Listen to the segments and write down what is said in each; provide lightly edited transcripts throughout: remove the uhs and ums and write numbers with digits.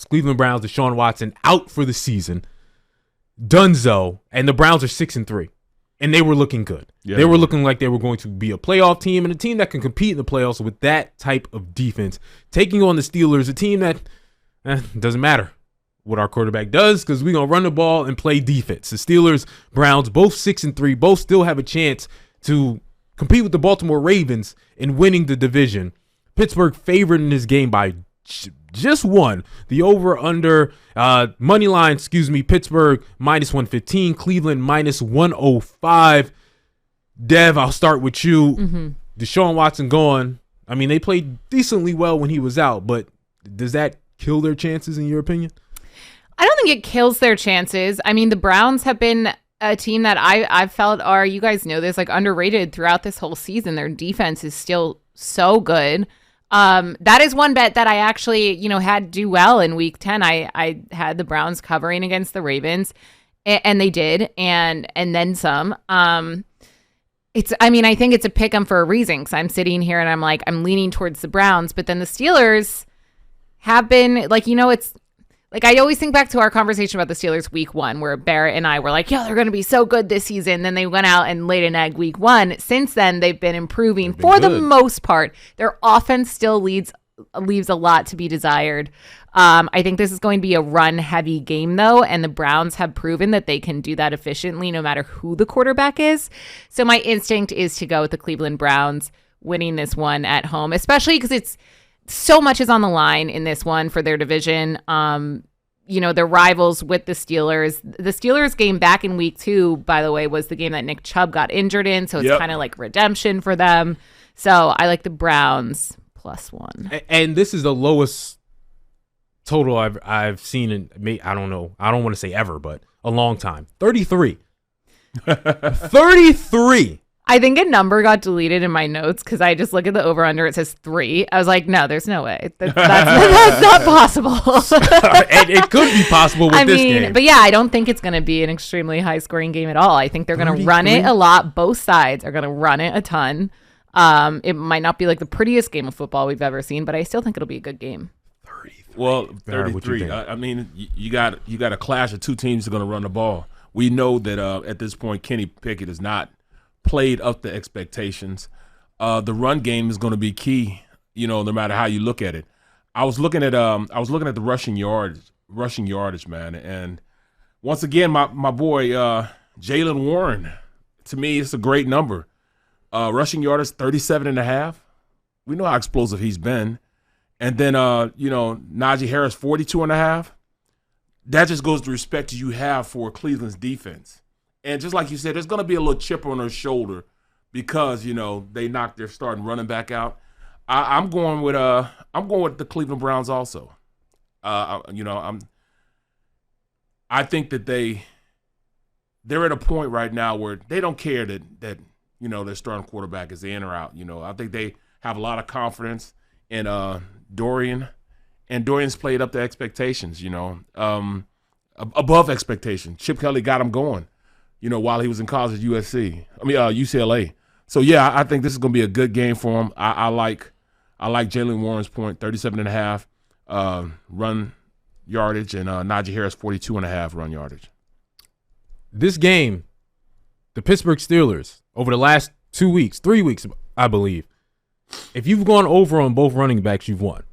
Cleveland Browns, Deshaun Watson out for the season. Dunzo, and the Browns are 6-3. And they were looking good. Yeah, they were looking like they were going to be a playoff team and a team that can compete in the playoffs with that type of defense. Taking on the Steelers, a team that doesn't matter what our quarterback does because we're going to run the ball and play defense. The Steelers, Browns, both 6-3, both still have a chance to compete with the Baltimore Ravens in winning the division. Pittsburgh favored in this game by just one. The over-under money line, Pittsburgh -115, Cleveland -105. Dev, I'll start with you. Mm-hmm. Deshaun Watson gone. I mean, they played decently well when he was out, but does that kill their chances in your opinion? I don't think it kills their chances. I mean, the Browns have been a team that I've felt are, you guys know this, like underrated throughout this whole season. Their defense is still so good. That is one bet that I actually, had do well in week 10. I had the Browns covering against the Ravens and they did. And then some, I think it's a pick 'em for a reason. Cause I'm sitting here and I'm like, I'm leaning towards the Browns, but then the Steelers have been like, it's like, I always think back to our conversation about the Steelers week 1, where Barrett and I were like, they're going to be so good this season. Then they went out and laid an egg week 1. Since then, they've been improving for the most part. Their offense still leaves a lot to be desired. I think this is going to be a run-heavy game, though, and the Browns have proven that they can do that efficiently no matter who the quarterback is. So my instinct is to go with the Cleveland Browns winning this one at home, especially because so much is on the line in this one for their division. They're rivals with the Steelers. The Steelers game back in week 2, by the way, was the game that Nick Chubb got injured in. So it's kind of like redemption for them. So I like the Browns +1. And this is the lowest total I've seen in, I don't know. I don't want to say ever, but a long time. 33. 33. I think a number got deleted in my notes because I just look at the over-under. It says 3. I was like, no, there's no way. That's not possible. And it could be possible with this game. But yeah, I don't think it's going to be an extremely high-scoring game at all. I think they're going to run it a lot. Both sides are going to run it a ton. It might not be like the prettiest game of football we've ever seen, but I still think it'll be a good game. 33. Well, 33. I mean, you got a clash of two teams that are going to run the ball. We know that at this point, Kenny Pickett is not played up to expectations. The run game is going to be key, no matter how you look at it. I was looking at the rushing yardage, man, and once again, my boy Jaylen Warren. To me, it's a great number. Rushing yardage 37.5. We know how explosive he's been, and then Najee Harris 42.5. That just goes to respect you have for Cleveland's defense. And just like you said, there's going to be a little chip on her shoulder because they knocked their starting running back out. I'm going with the Cleveland Browns also. I think that they're at a point right now where they don't care that their starting quarterback is in or out. I think they have a lot of confidence in Dorian, and Dorian's played up to expectations. Above expectations. Chip Kelly got him going. While he was in college at UCLA. So, yeah, I think this is going to be a good game for him. I like Jaylen Warren's point, 37.5 run yardage, and Najee Harris, 42.5 run yardage. This game, the Pittsburgh Steelers, over the last 3 weeks, I believe, if you've gone over on both running backs, you've won.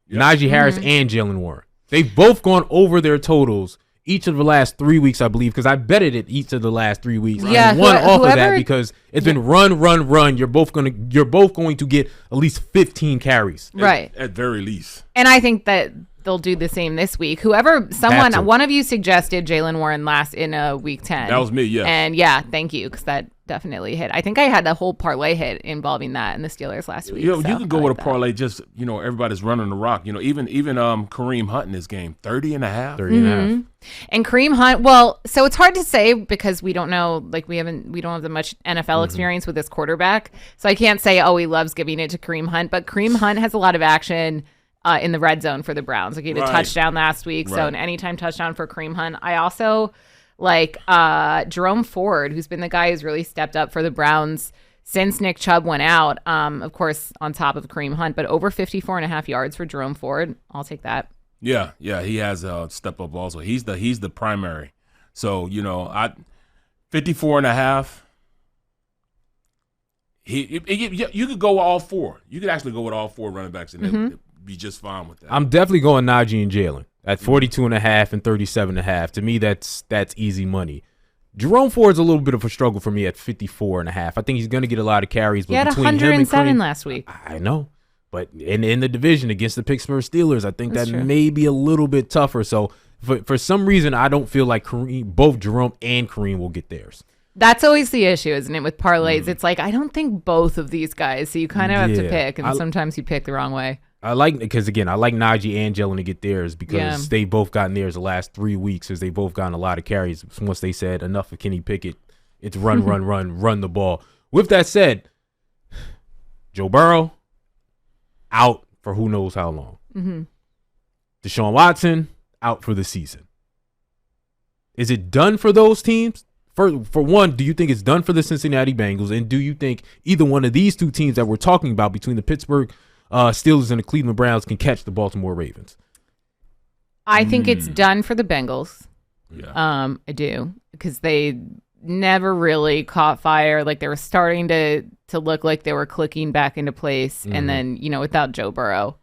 Yep. Najee Harris and Jaylen Warren. They've both gone over their totals each of the last 3 weeks, I believe, because I betted it each of the last 3 weeks. Yeah, and won off of that because it's been run. You're both going to get at least 15 carries, right? At very least. And I think that they'll do the same this week. One of you suggested Jaylen Warren last in week 10. That was me, yeah. And yeah, thank you, because that definitely hit. I think I had the whole parlay hit involving that in the Steelers last week. You can go with a parlay. Just everybody's running the rock. Even Kareem Hunt in this game, 30.5. 30.5. And Kareem Hunt, well, so it's hard to say because we don't know, like we don't have that much NFL experience with this quarterback. So I can't say, he loves giving it to Kareem Hunt, but Kareem Hunt has a lot of action in the red zone for the Browns. Like he had a touchdown last week, so an anytime touchdown for Kareem Hunt. I also like Jerome Ford, who's been the guy who's really stepped up for the Browns since Nick Chubb went out, of course, on top of Kareem Hunt, but over 54.5 yards for Jerome Ford. I'll take that. Yeah, he has a step up also. He's the primary. So, 54.5. You could go all four. You could actually go with all four running backs and it'd be just fine with that. I'm definitely going Najee and Jalen at 42.5 and 37.5. To me, that's easy money. Jerome Ford's a little bit of a struggle for me at 54.5. I think he's going to get a lot of carries. But he had between 107 him and Kareem, last week. I know. But in the division against the Pittsburgh Steelers, I think that may be a little bit tougher. So for some reason, I don't feel like both Jerome and Kareem will get theirs. That's always the issue, isn't it, with parlays? It's like, I don't think both of these guys, so you kind of have to pick, and sometimes you pick the wrong way. I like Najee and Jalen to get theirs because they both gotten theirs the last 3 weeks, as they both gotten a lot of carries. Once they said enough of Kenny Pickett, it's run the ball. With that said, Joe Burrow out for who knows how long. Deshaun Watson out for the season. Is it done for those teams? For one, do you think it's done for the Cincinnati Bengals? And do you think either one of these two teams that we're talking about between the Pittsburgh Steelers and the Cleveland Browns can catch the Baltimore Ravens? I think it's done for the Bengals. Yeah. I do, because they never really caught fire. Like, they were starting to look like they were clicking back into place. And then, without Joe Burrow,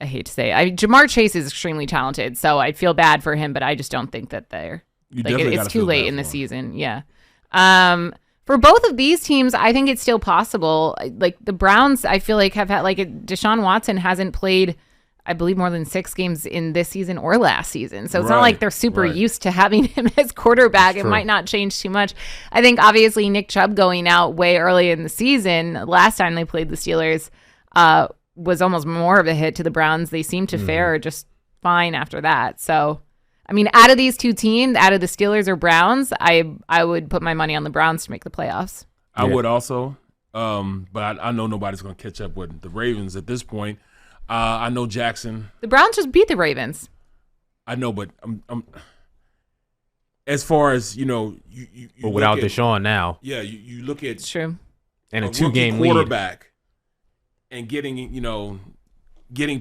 I hate to say it. Jamar Chase is extremely talented, so I feel bad for him, but I just don't think that they're it's too late in the season. Yeah. For both of these teams, I think it's still possible. Like, the Browns, I feel like have had, Deshaun Watson hasn't played, I believe, more than 6 games in this season or last season. So it's not like they're super used to having him as quarterback. It might not change too much. I think obviously Nick Chubb going out way early in the season, last time they played the Steelers, was almost more of a hit to the Browns. They seemed to fare just fine after that. So, I mean, out of these two teams, out of the Steelers or Browns, I would put my money on the Browns to make the playoffs. I would also, but I know nobody's going to catch up with the Ravens at this point. I know Jackson. The Browns just beat the Ravens. I know, but I'm as far as, you but without Deshaun now. Yeah, you look at it's true. And a 2-game lead. Quarterback and getting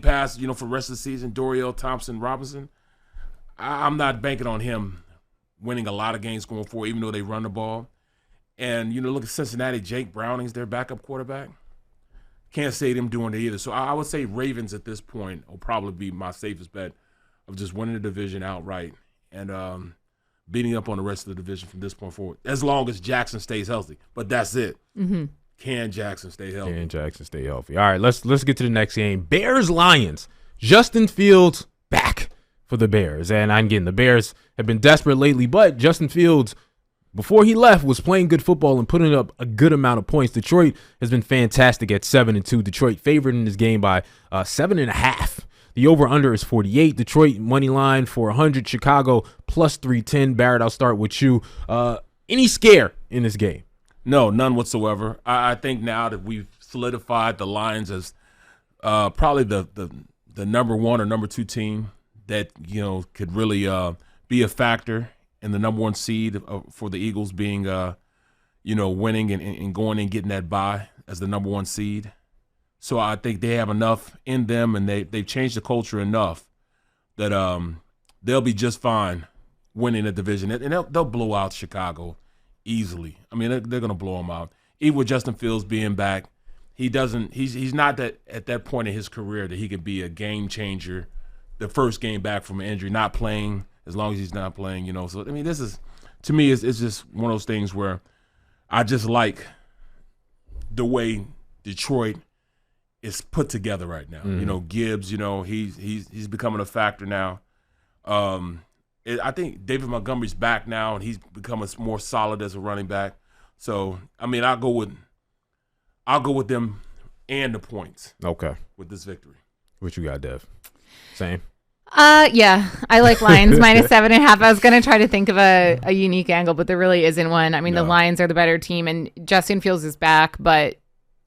past, for the rest of the season, Dorial Thompson-Robinson. I'm not banking on him winning a lot of games going forward, even though they run the ball. And, look at Cincinnati. Jake Browning's their backup quarterback. Can't say them doing it either. So I would say Ravens at this point will probably be my safest bet of just winning the division outright and beating up on the rest of the division from this point forward, as long as Jackson stays healthy. But that's it. Can Jackson stay healthy? All right, let's get to the next game. Bears-Lions. Justin Fields back for the Bears. And again, the Bears have been desperate lately, but Justin Fields, before he left, was playing good football and putting up a good amount of points. Detroit has been fantastic at 7-2. Detroit favored in this game by 7.5. The over-under is 48. Detroit money line for 100. Chicago plus 310. Barrett, I'll start with you. Any scare in this game? No, none whatsoever. I think now that we've solidified the Lions as probably the number 1 or number 2 team that could really be a factor in the number 1 seed for the Eagles being winning and going and getting that bye as the number 1 seed. So I think they have enough in them, and they've changed the culture enough that they'll be just fine winning the division, and they'll blow out Chicago easily. I mean, they're going to blow them out. Even with Justin Fields being back, he's not that at that point in his career that he could be a game changer. The first game back from an injury, not playing, as long as he's not playing, So, I mean, this is, to me, it's just one of those things where I just like the way Detroit is put together right now. Gibbs, he's becoming a factor now. I think David Montgomery's back now, and he's becoming more solid as a running back. So, I mean, I'll go with them and the points. Okay. With this victory. What you got, Dev? Same. Yeah, I like Lions minus 7.5. I was going to try to think of a unique angle, but there really isn't one. I mean, the Lions are the better team, and Justin Fields is back, but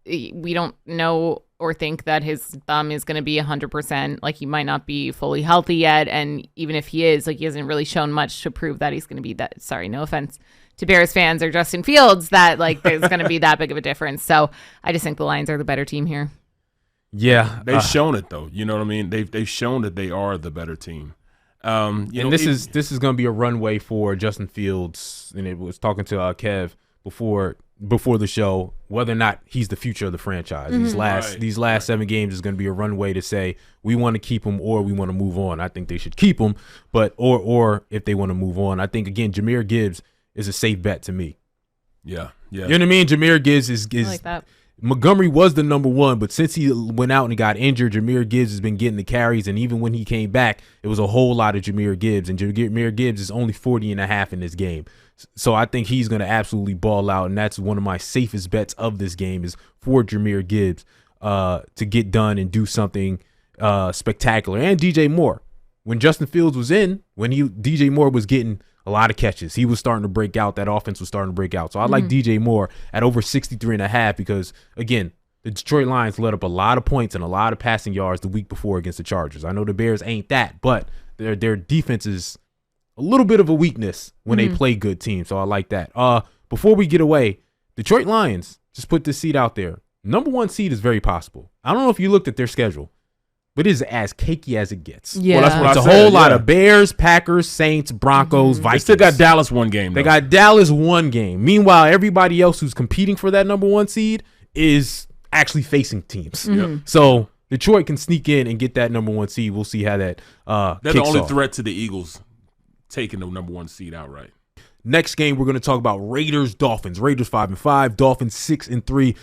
we don't know or think that his thumb is going to be 100%. Like, he might not be fully healthy yet, and even if he is, he hasn't really shown much to prove that he's going to be that. Sorry, no offense to Bears fans or Justin Fields, that there's going to be that big of a difference. So I just think the Lions are the better team here. Yeah, they've shown it though. You know what I mean? They've shown that they are the better team. This is going to be a runway for Justin Fields, and it was talking to Kev before the show whether or not he's the future of the franchise. These last 7 games is going to be a runway to say we want to keep him or we want to move on. I think they should keep him, but or if they want to move on, I think again Jahmyr Gibbs is a safe bet to me. Yeah. You know what I mean? Jahmyr Gibbs is I like that. Montgomery was the number 1, but since he went out and got injured, Jahmyr Gibbs has been getting the carries, and even when he came back, it was a whole lot of Jahmyr Gibbs, and Jahmyr Gibbs is only 40.5 in this game. So I think he's going to absolutely ball out, and that's one of my safest bets of this game is for Jahmyr Gibbs to get done and do something spectacular. And DJ Moore. When Justin Fields was in, DJ Moore was getting a lot of catches. He was starting to break out. That offense was starting to break out. So I like DJ Moore at over 63.5 because, again, the Detroit Lions let up a lot of points and a lot of passing yards the week before against the Chargers. I know the Bears ain't that, but their defense is a little bit of a weakness when they play good teams. So I like that. Before we get away, Detroit Lions, just put this seed out there. Number 1 seed is very possible. I don't know if you looked at their schedule, but it is as cakey as it gets. Yeah. Well, that's what it's a whole lot of Bears, Packers, Saints, Broncos, Vikings. They still got Dallas 1 game, though. They got Dallas 1 game. Meanwhile, everybody else who's competing for that number 1 seed is actually facing teams. So Detroit can sneak in and get that number 1 seed. We'll see how that They're the only threat to the Eagles taking the number 1 seed outright. Next game, we're going to talk about Raiders-Dolphins. Raiders 5-5, Dolphins 6-3.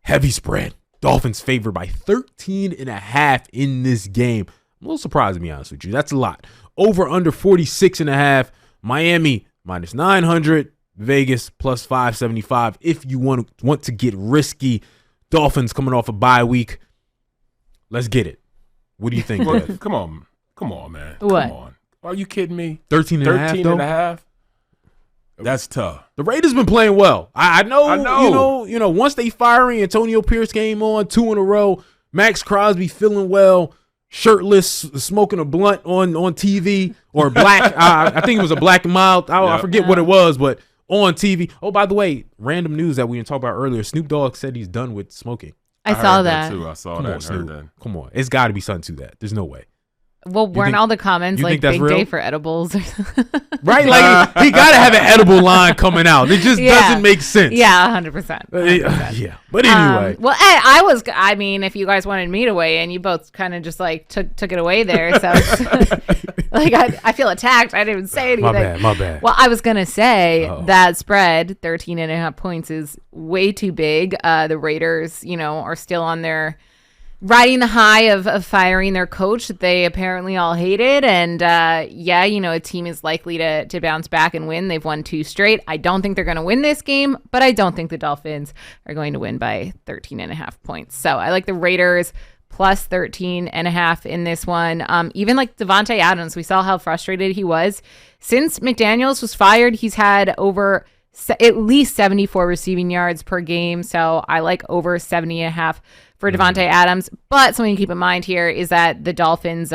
Heavy spread. Dolphins favored by 13.5 in this game. I'm a little surprised, to be honest with you. That's a lot. Over under 46.5. Miami minus 900. Vegas plus 575. If you want to get risky, Dolphins coming off a bye week. Let's get it. What do you think? Come on, man. What? Come on. Are you kidding me? 13.5. That's tough. The Raiders been playing well. I know. You know. Once they firing, Antonio Pierce came on 2 in a row. Max Crosby feeling well, shirtless, smoking a blunt on TV or black. I think it was a black and mild. I forget what it was, but on TV. Oh, by the way, random news that we didn't talk about earlier. Snoop Dogg said he's done with smoking. I saw that too. I saw Come that. on, Snoop. Come on, it's got to be something to that. There's no way. Well, weren't all the comments like big day for edibles? Right? Like he got to have an edible line coming out. It just doesn't make sense. Yeah, 100%. Yeah. But anyway. Well, I mean, if you guys wanted me to weigh in, you both kind of just like took it away there. So like I feel attacked. I didn't even say anything. My bad. Well, I was going to say that spread, 13.5 points is way too big. The Raiders, are still on their riding the high of firing their coach that they apparently all hated. And a team is likely to bounce back and win. They've won 2 straight. I don't think they're going to win this game, but I don't think the Dolphins are going to win by 13.5 points. So I like the Raiders plus 13.5 in this one. Even like Davante Adams, we saw how frustrated he was. Since McDaniels was fired, he's had over at least 74 receiving yards per game. So I like over 70.5 for Davante Adams. But something to keep in mind here is that the Dolphins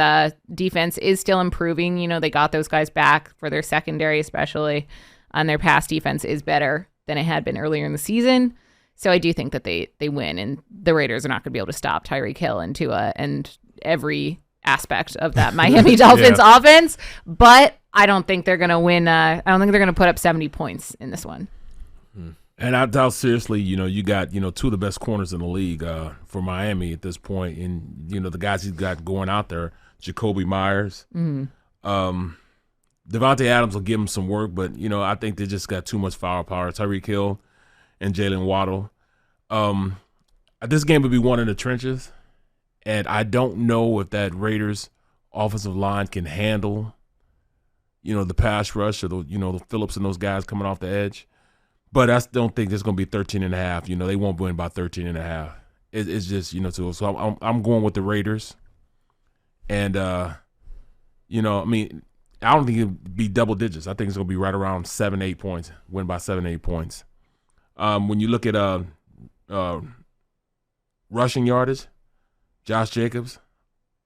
defense is still improving. They got those guys back for their secondary, especially, and their pass defense is better than it had been earlier in the season. So I do think that they win, and the Raiders are not going to be able to stop Tyreek Hill and every aspect of that Miami Dolphins offense. But I don't think they're going to win. I don't think they're going to put up 70 points in this one. And I doubt seriously, you got, 2 of the best corners in the league for Miami at this point. And, the guys he's got going out there, Jacoby Myers. Davante Adams will give him some work, but, I think they just got too much firepower. Tyreek Hill and Jalen Waddle. This game would be won in the trenches. And I don't know if that Raiders offensive line can handle, the pass rush or the Phillips and those guys coming off the edge. But I don't think it's going to be 13.5. They won't win by 13.5. It's just, so I'm going with the Raiders. And, I don't think it'll be double digits. I think it's going to be right around 7-8 points, win by 7-8 points. When you look at rushing yardage, Josh Jacobs,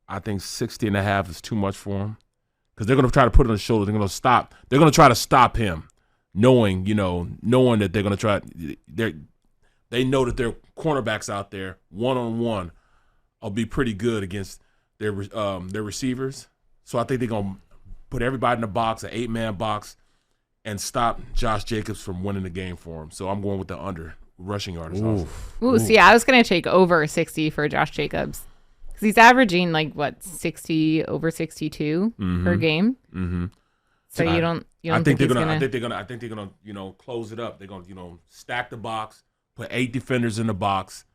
I think 60.5 is too much for him because they're going to try to put it on his shoulder. They're going to stop. They're going to try to stop him. Knowing that they're going to try, they know that there are cornerbacks out there one-on-one will be pretty good against their receivers. So I think they're going to put everybody in the box, an 8-man box, and stop Josh Jacobs from winning the game for him. So I'm going with the under rushing yards. Ooh, see, I was going to take over 60 for Josh Jacobs. Because he's averaging, 60, over 62 per game. Mm-hmm. So you don't think they're gonna. I think they're gonna close it up. They're gonna stack the box, put 8 defenders in the box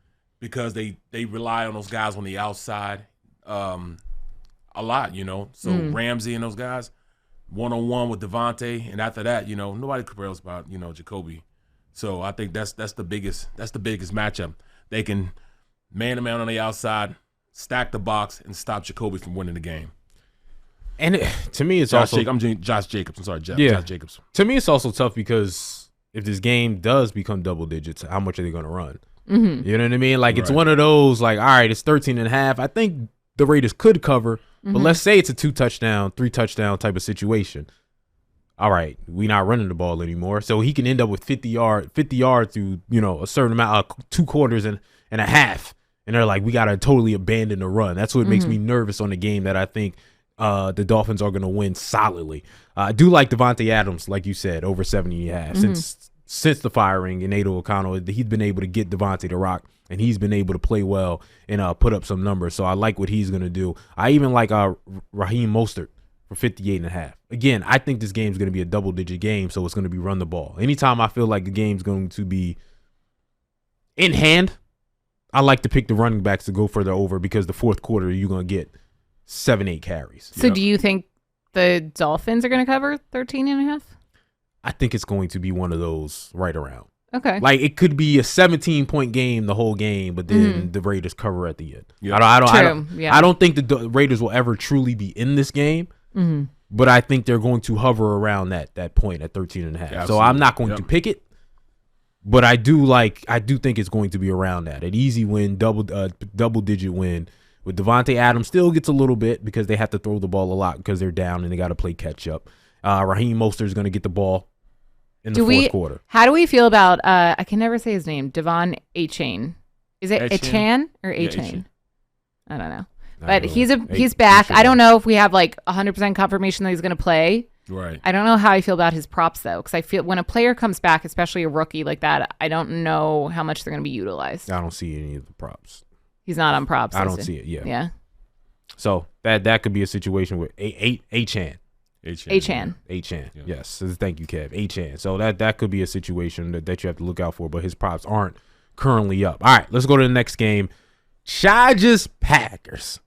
because they rely on those guys on the outside a lot. So Ramsey and those guys 1-on-1 with Devontae, and after that, nobody cares about Jacoby. So I think that's the biggest matchup. They can man to man on the outside, stack the box, and stop Jacoby from winning the game. And to me, it's Josh Jacobs. I'm sorry, Josh Jacobs. To me, it's also tough because if this game does become double digits, how much are they going to run? Mm-hmm. You know what I mean? It's one of those, all right, it's 13.5. I think the Raiders could cover, but let's say it's a 2-touchdown, 3-touchdown type of situation. All right, we're not running the ball anymore. So he can end up with 50 yards through, a certain amount, 2 quarters and a half. And they're like, we got to totally abandon the run. That's what makes me nervous on the game that I think the Dolphins are going to win solidly. I do like Devontae Adams, like you said, over 70.5. Since the firing and Nato O'Connell, he's been able to get Devontae to rock, and he's been able to play well and put up some numbers. So I like what he's going to do. I even like Raheem Mostert for 58.5. Again, I think this game's going to be a double-digit game, so it's going to be run the ball. Anytime I feel like the game's going to be in hand, I like to pick the running backs to go further over because the fourth quarter you're going to get 7-8 carries. So do you think the Dolphins are going to cover 13.5? I think it's going to be one of those right around. Okay. It could be a 17-point game the whole game, but then the Raiders cover at the end. Yep. I don't think the Raiders will ever truly be in this game, but I think they're going to hover around that point at 13.5. So I'm not going to pick it, but I do think it's going to be around that. An easy win, double-digit win. With Devontae Adams still gets a little bit because they have to throw the ball a lot because they're down and they got to play catch up. Raheem Mostert is going to get the ball in the fourth quarter. How do we feel about I can never say his name, Devan Achane? Is it Achane or Achane? I don't know. But he's back. I don't know if we have 100% confirmation that he's going to play. Right. I don't know how I feel about his props though, because I feel when a player comes back, especially a rookie like that, I don't know how much they're going to be utilized. I don't see any of the props. He's not on props. I don't see it. Yeah. Yeah. So that could be a situation with Achane. Achane. Yeah. Yes. Thank you, Kev. Achane. So that could be a situation that you have to look out for, but his props aren't currently up. All right, let's go to the next game. Chargers Packers.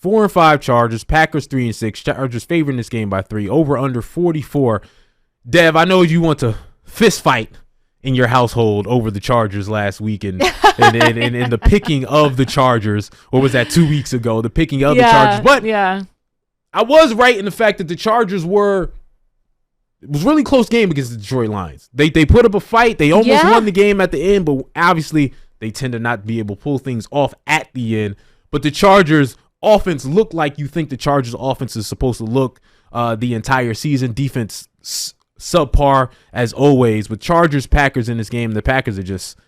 4-5 Chargers. Packers 3-6. Chargers favoring this game by 3. Over under 44. Dev, I know you want to fist fight in your household over the Chargers last week and the picking of the Chargers. What was that, 2 weeks ago? The picking of the Chargers. But I was right in the fact that the Chargers it was a really close game against the Detroit Lions. They put up a fight. They almost won the game at the end, but obviously they tend to not be able to pull things off at the end. But the Chargers offense looked like you think the Chargers offense is supposed to look the entire season. Defense subpar as always. With Chargers Packers in this game, the Packers are just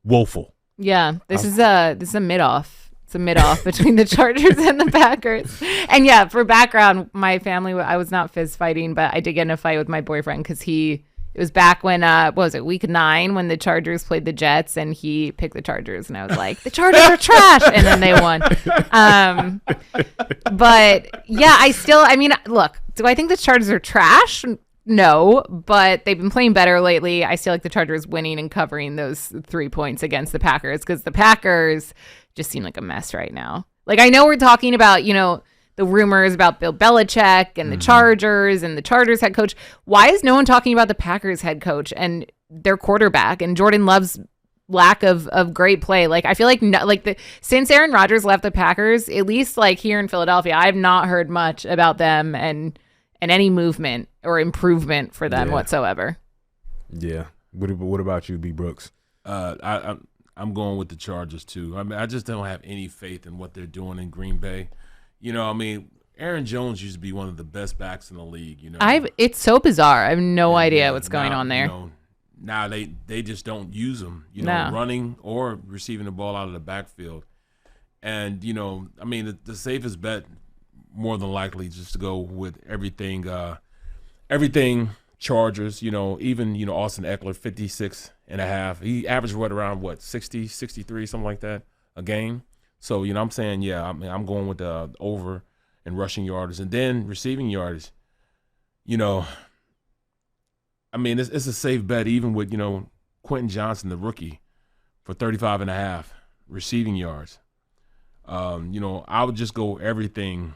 woeful. Yeah, this is a mid-off. It's a mid-off between the Chargers and the Packers. And yeah, for background, my family, I was not fist fighting, but I did get in a fight with my boyfriend because it was back when, what was it, week 9 when the Chargers played the Jets and he picked the Chargers. And I was like, the Chargers are trash. And then they won. But yeah, look, do I think the Chargers are trash? No, but they've been playing better lately. I feel like the Chargers winning and covering those 3 points against the Packers because the Packers just seem like a mess right now. I know we're talking about, the rumors about Bill Belichick and the Chargers and the Chargers head coach. Why is no one talking about the Packers head coach and their quarterback and Jordan Love's lack of great play? I feel like since Aaron Rodgers left the Packers, at least here in Philadelphia, I've not heard much about them and any movement or improvement for them whatsoever. Yeah. What about you, B. Brooks? I'm going with the Chargers too. I just don't have any faith in what they're doing in Green Bay. Aaron Jones used to be one of the best backs in the league. It's so bizarre. I have no idea what's going on there. Now they just don't use him. Running or receiving the ball out of the backfield. And, I mean, the safest bet more than likely just to go with everything Chargers, even, Austin Eckler, 56.5. He averaged around 60, 63, something like that a game. So, I'm saying, yeah, I'm going with the over and rushing yards. And then receiving yards, I mean, it's a safe bet even with, Quentin Johnson, the rookie, for 35.5 receiving yards. I would just go everything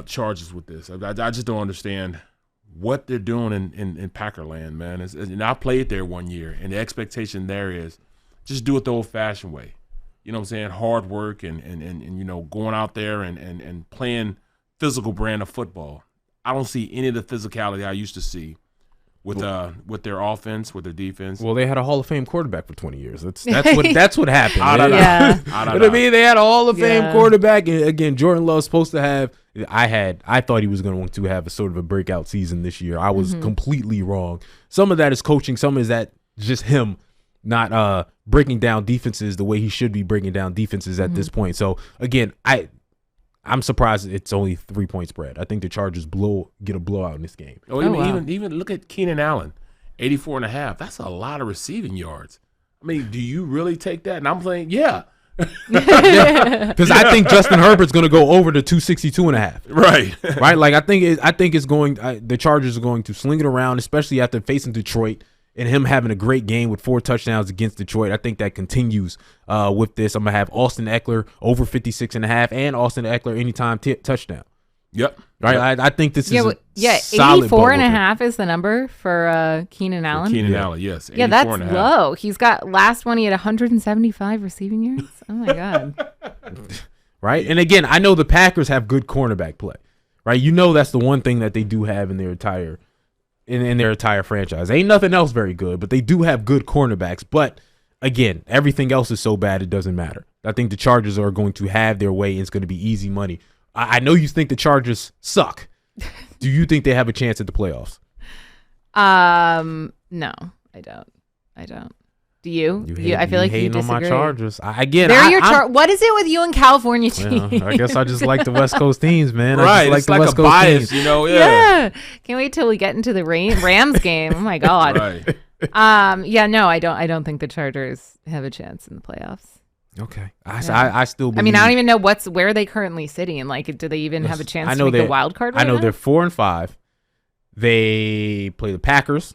Chargers with this. I just don't understand what they're doing in Packerland, man. And I played there one year, and the expectation there is just do it the old-fashioned way. You know what I'm saying? Hard work and going out there and playing physical brand of football. I don't see any of the physicality I used to see with their offense, with their defense. Well, they had a Hall of Fame quarterback for 20 years. That's what happened. I mean, they had a Hall of Fame quarterback, and again, Jordan Love's supposed to have. I thought he was going to have a sort of a breakout season this year. I was completely wrong. Some of that is coaching. Some is that just him not breaking down defenses the way he should be breaking down defenses at this point. So again, I'm surprised it's only 3-point spread. I think the Chargers get a blowout in this game. Even look at Keenan Allen, 84.5. That's a lot of receiving yards. I mean, do you really take that? And I'm saying, yeah. Because I think Justin Herbert's going to go over to 262.5. Right. Like I think it's going. The Chargers are going to sling it around, especially after facing Detroit and him having a great game with 4 touchdowns against Detroit. I think that continues with this. I'm gonna have Austin Eckler over 56.5 and Austin Eckler anytime touchdown. Yep. Right. Yep. I think this is a 84.5 is the number for Keenan Allen. Keenan Allen, yes. Yeah, that's low. He's got last one. He had 175 receiving yards. Oh my god. Right. And again, I know the Packers have good cornerback play. Right. That's the one thing that they do have in their entire franchise. Ain't nothing else very good, but they do have good cornerbacks. But again, everything else is so bad it doesn't matter. I think the Chargers are going to have their way, and it's going to be easy money. I know you think the Chargers suck. Do you think they have a chance at the playoffs? No, I don't. Do you? I feel like you hating disagree. On my Chargers. What is it with you and California teams? I guess I just like the West Coast teams, man. Right, I just like a bias, Yeah. Can't wait till we get into the Rams game. Oh my god. Right. No, I don't think the Chargers have a chance in the playoffs. Okay. I still believe. I mean, I don't even know where are they currently sitting. Like, do they even have a chance to make the wild card right I know now? they're 4-5. They play the Packers,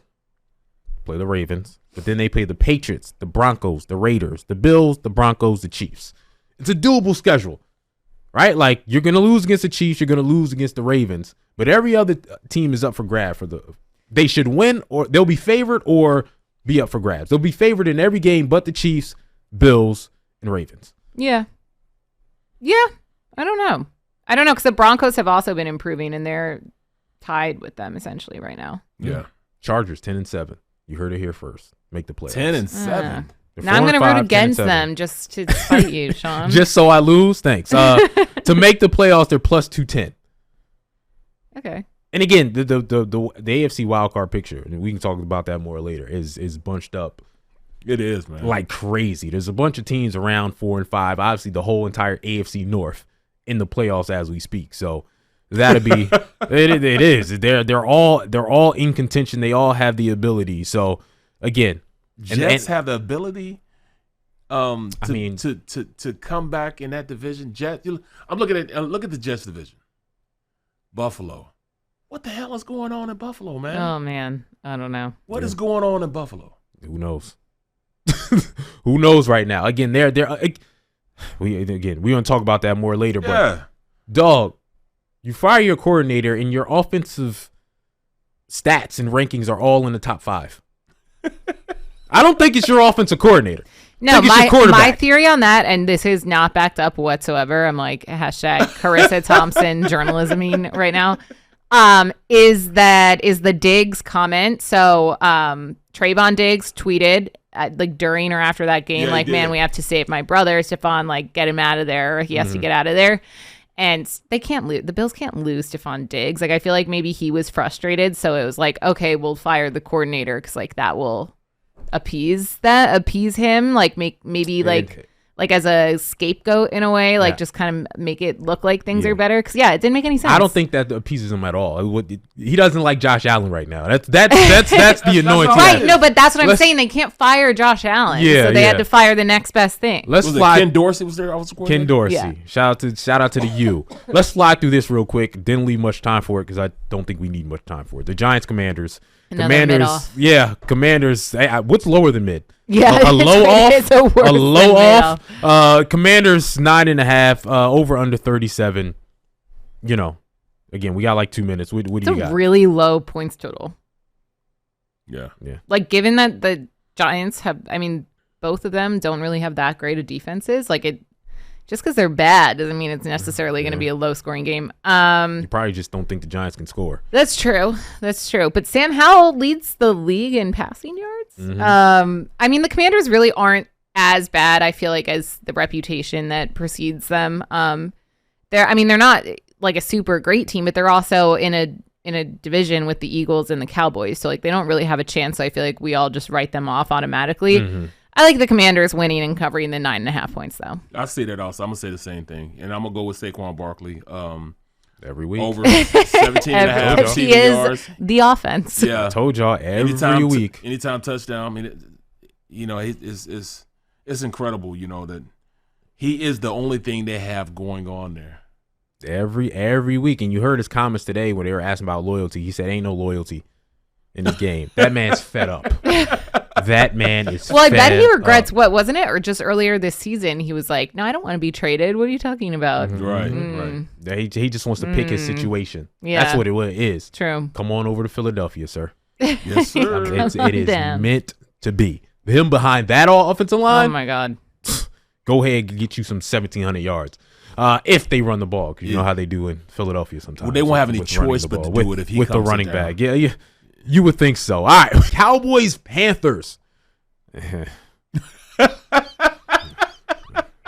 play the Ravens, but then they play the Patriots, the Broncos, the Raiders, the Bills, the Broncos, the Chiefs. It's a doable schedule, right? Like, you're going to lose against the Chiefs, you're going to lose against the Ravens, but every other team is up for grab they should win, or they'll be favored or be up for grabs. They'll be favored in every game but the Chiefs, Bills, and Ravens. Yeah. I don't know because the Broncos have also been improving, and they're tied with them essentially right now. Yeah. Chargers 10-7. You heard it here first. Make the playoffs. 10-7. Now I'm going to root against them just to spite you, Sean. Just so I lose? Thanks. To make the playoffs, they're plus 210. Okay. And again, the AFC wildcard picture, and we can talk about that more later, is bunched up. It is, man. Like crazy. There's a bunch of teams around 4-5. Obviously, the whole entire AFC North in the playoffs as we speak. So that'd be it is. They're all in contention. They all have the ability. So again, Jets have the ability to come back in that division. Jets. I'm looking at the Jets division. Buffalo. What the hell is going on in Buffalo, man? Oh man, I don't know. What is going on in Buffalo? Who knows? Who knows right now? Again, we gonna talk about that more later. Yeah. But dog, you fire your coordinator and your offensive stats and rankings are all in the top 5. I don't think it's your offensive coordinator. No, my theory on that, and this is not backed up whatsoever. I'm like hashtag Carissa Thompson journalisming right now. Is the Diggs comment? So Trayvon Diggs tweeted like during or after that game, man, we have to save my brother, Stephon, like get him out of there. He has to get out of there. And they can't lose. The Bills can't lose Stephon Diggs. Like, I feel like maybe he was frustrated. So it was like, okay, we'll fire the coordinator because like that will appease him, like maybe like as a scapegoat in a way, like just kind of make it look like things are better. Because it didn't make any sense. I don't think that appeases him at all. He doesn't like Josh Allen right now. That's the annoying thing. Right? No, but that's what I'm saying. They can't fire Josh Allen, so they had to fire the next best thing. Let's slide. Ken Dorsey was there. Ken Dorsey. Yeah. Shout out to the U. Let's slide through this real quick. Didn't leave much time for it because I don't think we need much time for it. The Giants, Commanders. Commanders. What's lower than mid? Yeah, a low off. Commanders 9.5. Over under 37. Again, we got like 2 minutes. What do you got? It's a really low points total. Yeah. Like given that the Giants have, both of them don't really have that great of defenses. Like just because they're bad doesn't mean it's necessarily going to be a low scoring game. You probably just don't think the Giants can score. That's true. But Sam Howell leads the league in passing yards. Mm-hmm. The Commanders really aren't as bad, I feel like, as the reputation that precedes them. They're not like a super great team, but they're also in a division with the Eagles and the Cowboys. So like they don't really have a chance. So I feel like we all just write them off automatically. Mm-hmm. I like the Commanders winning and covering the 9.5 points, though. I see that also. I'm going to say the same thing. And I'm going to go with Saquon Barkley. Every week. Over 17.5 receiving yards. The offense. Yeah. I told y'all every week. Anytime touchdown. It's incredible, that he is the only thing they have going on there. Every week. And you heard his comments today when they were asking about loyalty. He said, ain't no loyalty in this game. That man's fed up. That man is I bet he regrets what, wasn't it? Or just earlier this season, he was like, no, I don't want to be traded. What are you talking about? Mm-hmm. Right. He just wants to pick his situation. Yeah. That's what it is. True. Come on over to Philadelphia, sir. Yes, sir. It is meant to be. Him behind that offensive line. Oh, my God. Go ahead and get you some 1,700 yards. If they run the ball, because you know how they do in Philadelphia sometimes. Well, they won't have any choice but to do it if he with comes the running back. Yeah. You would think so. All right, Cowboys, Panthers. All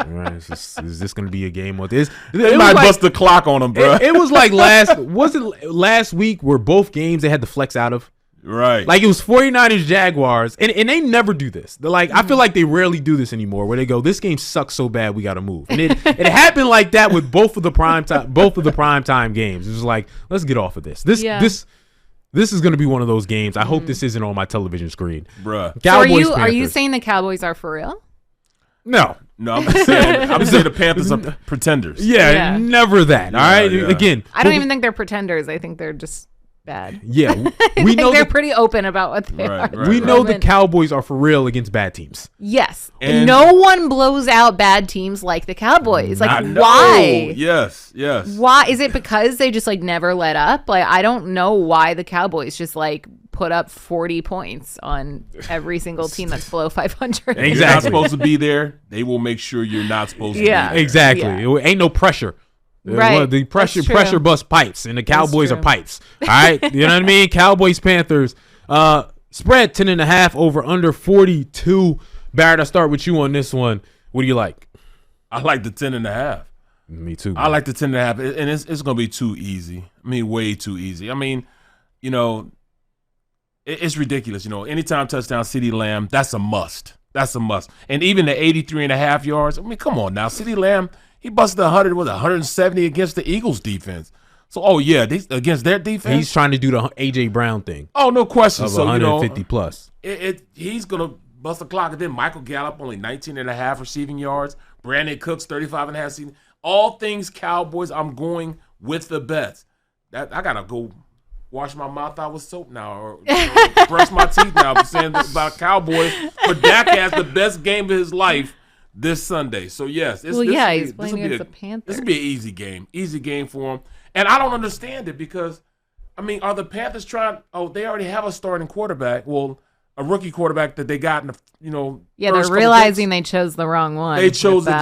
right, is this going to be a game with this? They might bust the clock on them, bro. It was like last week where both games they had the flex out of? Right. Like it was 49ers, Jaguars, and they never do this. They're like, I feel like they rarely do this anymore where they go, this game sucks so bad we got to move. And it happened like that with both of the prime time games. It was like, let's get off of this. This is going to be one of those games. I hope this isn't on my television screen. Bruh. Cowboys, so are you saying the Cowboys are for real? No, I'm saying the Panthers are pretenders. Yeah, never that. All right. Yeah. Again, I don't even think they're pretenders. I think they're just bad. Yeah, we know they're pretty open about what they are. We know the Cowboys are for real against bad teams. Yes, and no one blows out bad teams like the Cowboys. Like why? Yes. Why is it? Because they just like never let up. Like I don't know why the Cowboys just like put up 40 points on every single team that's below 500. Exactly. You're not supposed to be there. They will make sure you're not supposed to be there. Exactly. Yeah. It ain't no pressure. Right. The pressure bust pipes, and the Cowboys are pipes. All right. You know what I mean? Cowboys, Panthers. Spread 10.5 over under 42. Barrett, I'll start with you on this one. What do you like? I like the 10.5. Me too. Man. I like the 10.5, and it's going to be too easy. Way too easy. It's ridiculous. Anytime touchdown, CeeDee Lamb, that's a must. And even the 83.5 yards. Come on now. CeeDee Lamb, he busted 170 against the Eagles defense. So, against their defense. He's trying to do the A.J. Brown thing. Oh, no question. Of 150 plus. He's going to bust the clock. And then Michael Gallup, only 19.5 receiving yards. Brandon Cooks, 35.5 receiving. All things Cowboys, I'm going with the bets. I got to go wash my mouth out with soap now or brush my teeth now saying this about Cowboys. But Dak has the best game of his life this Sunday. So, yes. He's playing against the Panthers. This will be an easy game. Easy game for him. And I don't understand it because, are the Panthers trying – they already have a starting quarterback. Well, a rookie quarterback that they got in the, Yeah, they're realizing they chose the wrong one. They chose the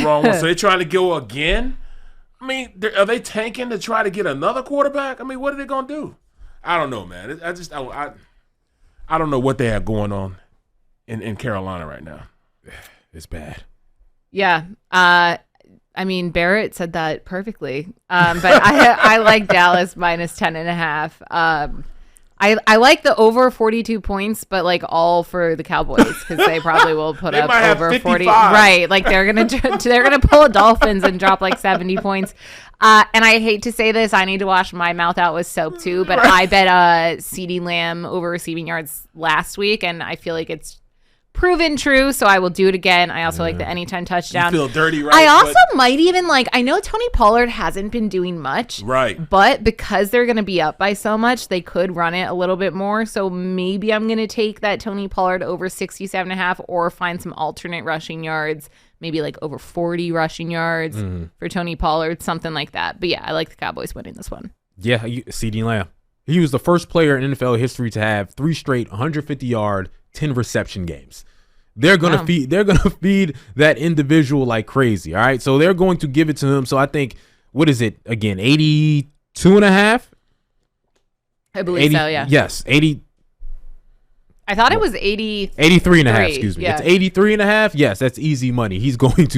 wrong one. So they're trying to go again? Are they tanking to try to get another quarterback? What are they going to do? I don't know, man. I don't know what they have going on in Carolina right now. It's bad. Yeah. Barrett said that perfectly. But I like Dallas minus 10.5. I like the over 42 points, but like all for the Cowboys because they probably will put up over 40. Right, like they're gonna pull a Dolphins and drop like 70 points. And I hate to say this, I need to wash my mouth out with soap too, but I bet CeeDee Lamb over receiving yards last week, and I feel like it's proven true, so I will do it again. I also like the anytime touchdown. You feel dirty, right? I also might even I know Tony Pollard hasn't been doing much. Right. But because they're going to be up by so much, they could run it a little bit more. So maybe I'm going to take that Tony Pollard over 67.5 or find some alternate rushing yards, maybe like over 40 rushing yards for Tony Pollard, something like that. But yeah, I like the Cowboys winning this one. Yeah, CeeDee Lamb. He was the first player in NFL history to have 3 straight 150-yard, 10 reception games. They're gonna feed that individual like crazy. All right, so they're going to give it to him. So I think, what is it again? 82.5. I believe so. Yeah. Yes, 80. I thought it was 80. 83.5. Excuse me. Yeah. It's 83.5. Yes, that's easy money. He's going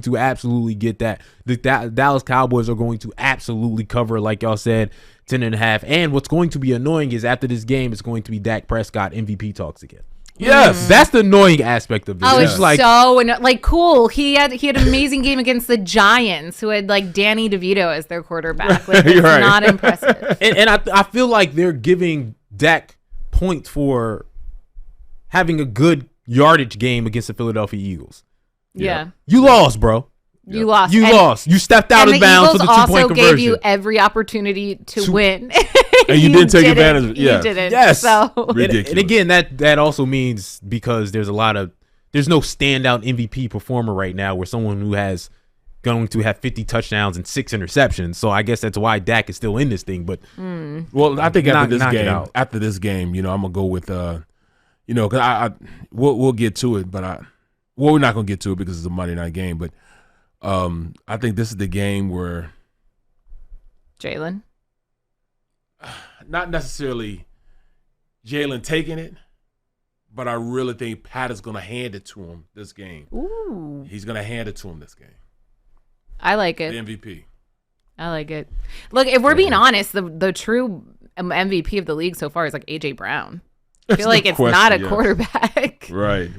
to absolutely get that. The Dallas Cowboys are going to absolutely cover, like y'all said, 10.5. And what's going to be annoying is after this game, it's going to be Dak Prescott MVP talks again. Yes, that's the annoying aspect of this. Oh, it's so cool. He had an amazing game against the Giants, who had like Danny DeVito as their quarterback. Like, it's right. Not impressive. And I feel like they're giving Dak points for having a good yardage game against the Philadelphia Eagles. Yeah, you lost, bro. You lost. You lost. You stepped out of bounds for the 2-point conversion. Also gave you every opportunity to win. And you didn't take advantage of it. Yeah. You didn't. Yes. So. Ridiculous. And again, that also means because there's no standout MVP performer right now where someone who has going to have 50 touchdowns and 6 interceptions. So I guess that's why Dak is still in this thing. But well, I think after this game, I'm gonna go with because we'll get to it, but we're not gonna get to it because it's a Monday night game, but. I think this is the game where Jalen, not necessarily Jalen taking it, but I really think Pat is going to hand it to him this game. Ooh, he's going to hand it to him this game. I like it. The MVP. I like it. Look, if we're being honest, the true MVP of the league so far is like AJ Brown. I feel like it's not a quarterback. Right.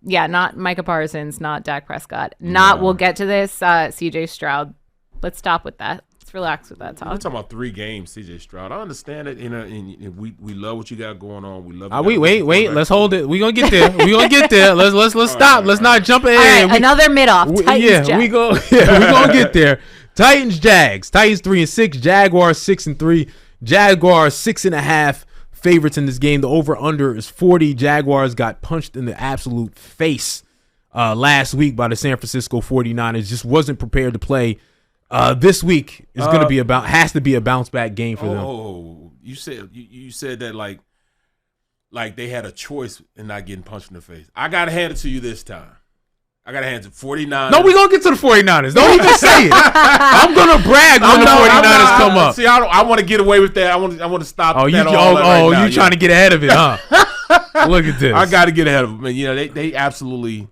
Yeah, not Micah Parsons, not Dak Prescott. We'll get to this, CJ Stroud. Let's stop with that. Let's relax with that talk. We're talking about 3 games, CJ Stroud. I understand it. And we love what you got going on. We love wait. Let's hold it. We're going to get there. Let's stop. Let's not jump in. All right, another mid-off. We're going to get there. Titans, Jags. Titans 3-6. Jaguars 6-3. Jaguars 6.5. Favorites in this game. The over-under is 40. Jaguars got punched in the absolute face last week by the San Francisco 49ers. Just wasn't prepared to play. This week is going to be has to be a bounce-back game for them. Oh, you said that like they had a choice in not getting punched in the face. I got to hand it to you this time. I got to hand it to 49ers. No, we're going to get to the 49ers. Don't even say it. I'm going to brag when the 49ers come up. See, I want to get away with that. I want to stop that you're trying to get ahead of it, huh? Look at this. I got to get ahead of them. And, they absolutely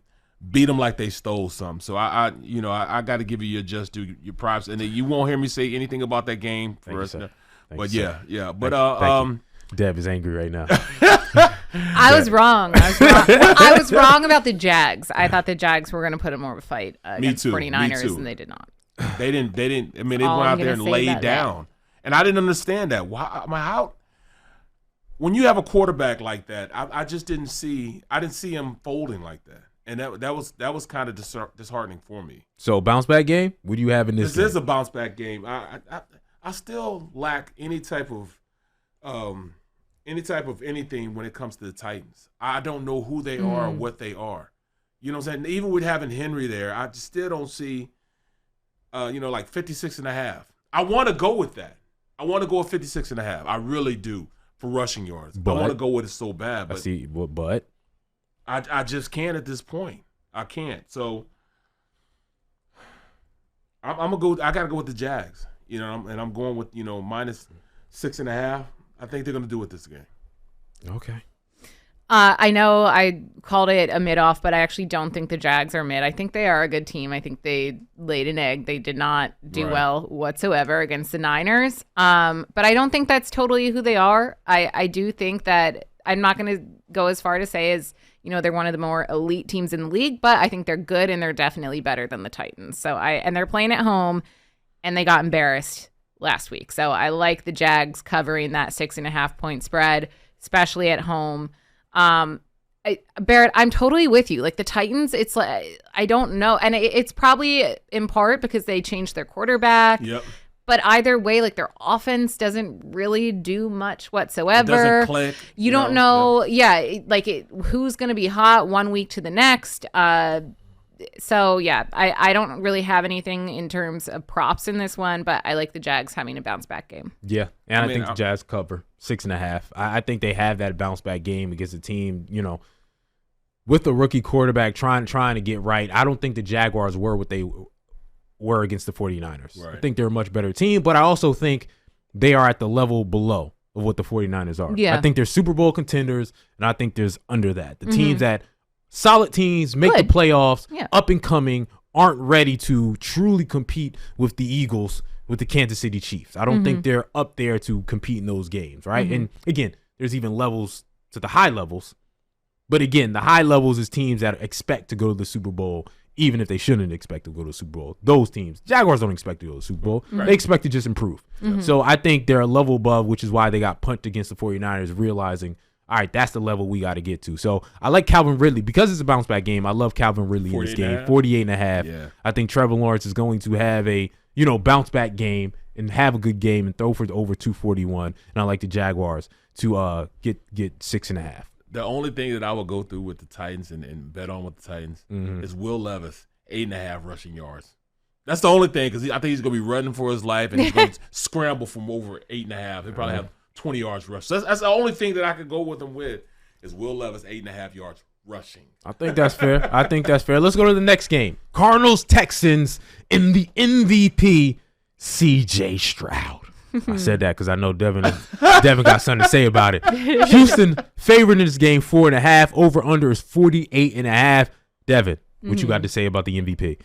beat them like they stole something. So, I got to give you your just due, your props. And you won't hear me say anything about that game for us. But, yeah. But, Dev is angry right now. I was wrong. I was wrong about the Jags. I thought the Jags were going to put up more of a fight against 49ers, and they did not. They didn't. I mean, they went out there and laid down. And I didn't understand that. Why? How? When you have a quarterback like that, I just didn't see. I didn't see him folding like that, and that was kind of disheartening for me. So bounce back game. What do you have in this? This is a bounce back game. I still lack any type of anything when it comes to the Titans. I don't know who they are or what they are. You know what I'm saying? Even with having Henry there, I just still don't see, like 56.5. I want to go with that. I want to go with 56.5. I really do for rushing yards. I want to go with it so bad. But I just can't at this point. I can't. So I'm gonna go. I gotta go with the Jags. And I'm going with minus 6.5. I think they're going to do it this game. Okay. I know I called it a mid-off, but I actually don't think the Jags are mid. I think they are a good team. I think they laid an egg. They did not do well whatsoever against the Niners. But I don't think that's totally who they are. I do think that I'm not going to go as far to say as, they're one of the more elite teams in the league, but I think they're good and they're definitely better than the Titans. And they're playing at home and they got embarrassed last week. So I like the Jags covering that 6.5 point spread, especially at home. Barrett, I'm totally with you. Like the Titans, it's like, I don't know. And it's probably in part because they changed their quarterback. Yep. But either way, like their offense doesn't really do much whatsoever. It doesn't click. You don't know. Yeah. Who's going to be hot one week to the next. So yeah, I don't really have anything in terms of props in this one, but I like the Jags having a bounce back game. Yeah, and I think the Jags cover 6.5. I think they have that bounce back game against a team, with a rookie quarterback trying to get right. I don't think the Jaguars were what they were against the 49ers. Right. I think they're a much better team, but I also think they are at the level below of what the 49ers are. Yeah. I think they're Super Bowl contenders, and I think there's under that. The teams that solid teams make the playoffs, up and coming, aren't ready to truly compete with the Eagles, with the Kansas City Chiefs. I don't think they're up there to compete in those games, right? And again, there's even levels to the high levels. But again, the high levels is teams that expect to go to the Super Bowl, even if they shouldn't expect to go to the Super Bowl. Those teams, Jaguars don't expect to go to the Super Bowl. Right. They expect to just improve. So I think they're a level above, which is why they got punched against the 49ers, realizing, all right, that's the level we got to get to. So I like Calvin Ridley. Because it's a bounce-back game, I love Calvin Ridley in this game, 48.5. Yeah. I think Trevor Lawrence is going to have a, bounce-back game and have a good game and throw for over 241. And I like the Jaguars to get 6.5. The only thing that I will go through with the Titans and bet on with the Titans is Will Levis, 8.5 rushing yards. That's the only thing, because I think he's going to be running for his life and he's going to scramble from over 8.5. He'll probably have 20 yards rush. So that's the only thing that I could go with him with is Will Levis, 8.5 yards rushing. I think that's fair. Let's go to the next game. Cardinals, Texans, in the MVP, C.J. Stroud. I said that because I know Devin got something to say about it. Houston favored in this game 4.5. Over under is 48.5. Devin, what you got to say about the MVP?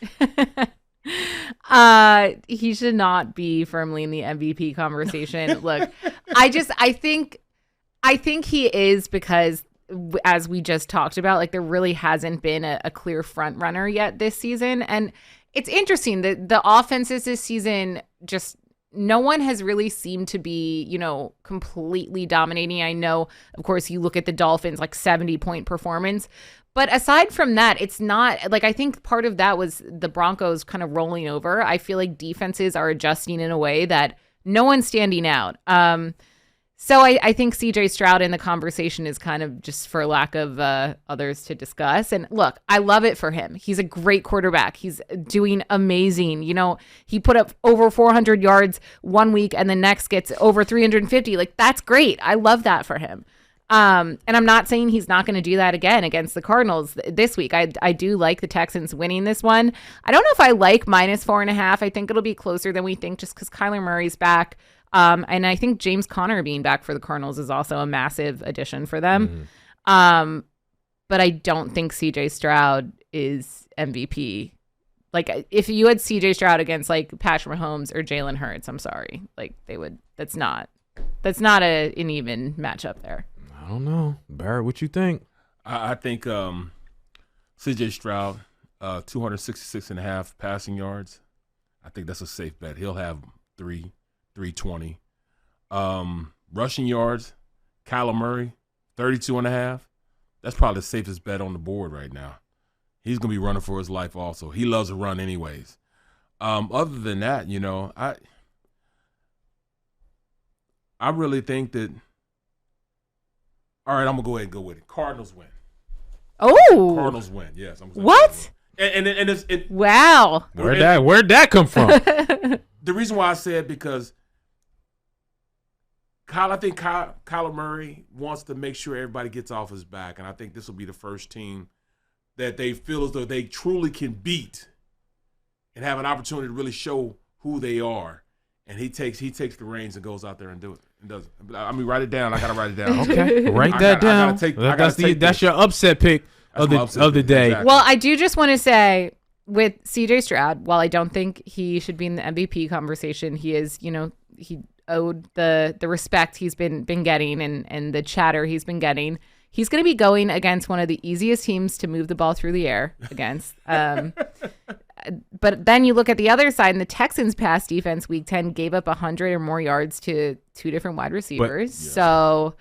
He should not be firmly in the MVP conversation. Look, I think he is because, as we just talked about, like there really hasn't been a clear front runner yet this season. And it's interesting that the offenses this season just no one has really seemed to be, completely dominating. I know, of course, you look at the Dolphins, like 70-point performance. But aside from that, it's not like I think part of that was the Broncos kind of rolling over. I feel like defenses are adjusting in a way that no one's standing out. So I think C.J. Stroud in the conversation is kind of just for lack of others to discuss. And look, I love it for him. He's a great quarterback. He's doing amazing. He put up over 400 yards one week and the next gets over 350. Like, that's great. I love that for him. And I'm not saying he's not going to do that again against the Cardinals this week. I do like the Texans winning this one. I don't know if I like -4.5. I think it'll be closer than we think just because Kyler Murray's back. And I think James Conner being back for the Cardinals is also a massive addition for them. But I don't think CJ Stroud is MVP. Like, if you had CJ Stroud against like Patrick Mahomes or Jalen Hurts, I'm sorry. Like, they would. That's not an even matchup there. I don't know. Barrett, what you think? I think CJ Stroud, 266.5 passing yards. I think that's a safe bet. He'll have 320. Rushing yards, Kyler Murray, 32.5. That's probably the safest bet on the board right now. He's going to be running for his life also. He loves to run anyways. Other than that, I really think that – all right, I'm going to go ahead and go with it. Cardinals win. Oh. Cardinals win, yes. What? And it's wow. Where'd that come from? The reason why I said because I think Kyler Murray wants to make sure everybody gets off his back, and I think this will be the first team that they feel as though they truly can beat and have an opportunity to really show who they are and he takes the reins and goes out there and do it and does it. I mean, write it down. I gotta write it down. Okay, write that down. That's your upset pick of the day. Exactly. Well, I do just want to say with C.J. Stroud, while I don't think he should be in the MVP conversation, he is, he owed the respect he's been getting and the chatter he's been getting. He's going to be going against one of the easiest teams to move the ball through the air against. But then you look at the other side, and the Texans' pass defense week 10 gave up 100 or more yards to two different wide receivers. So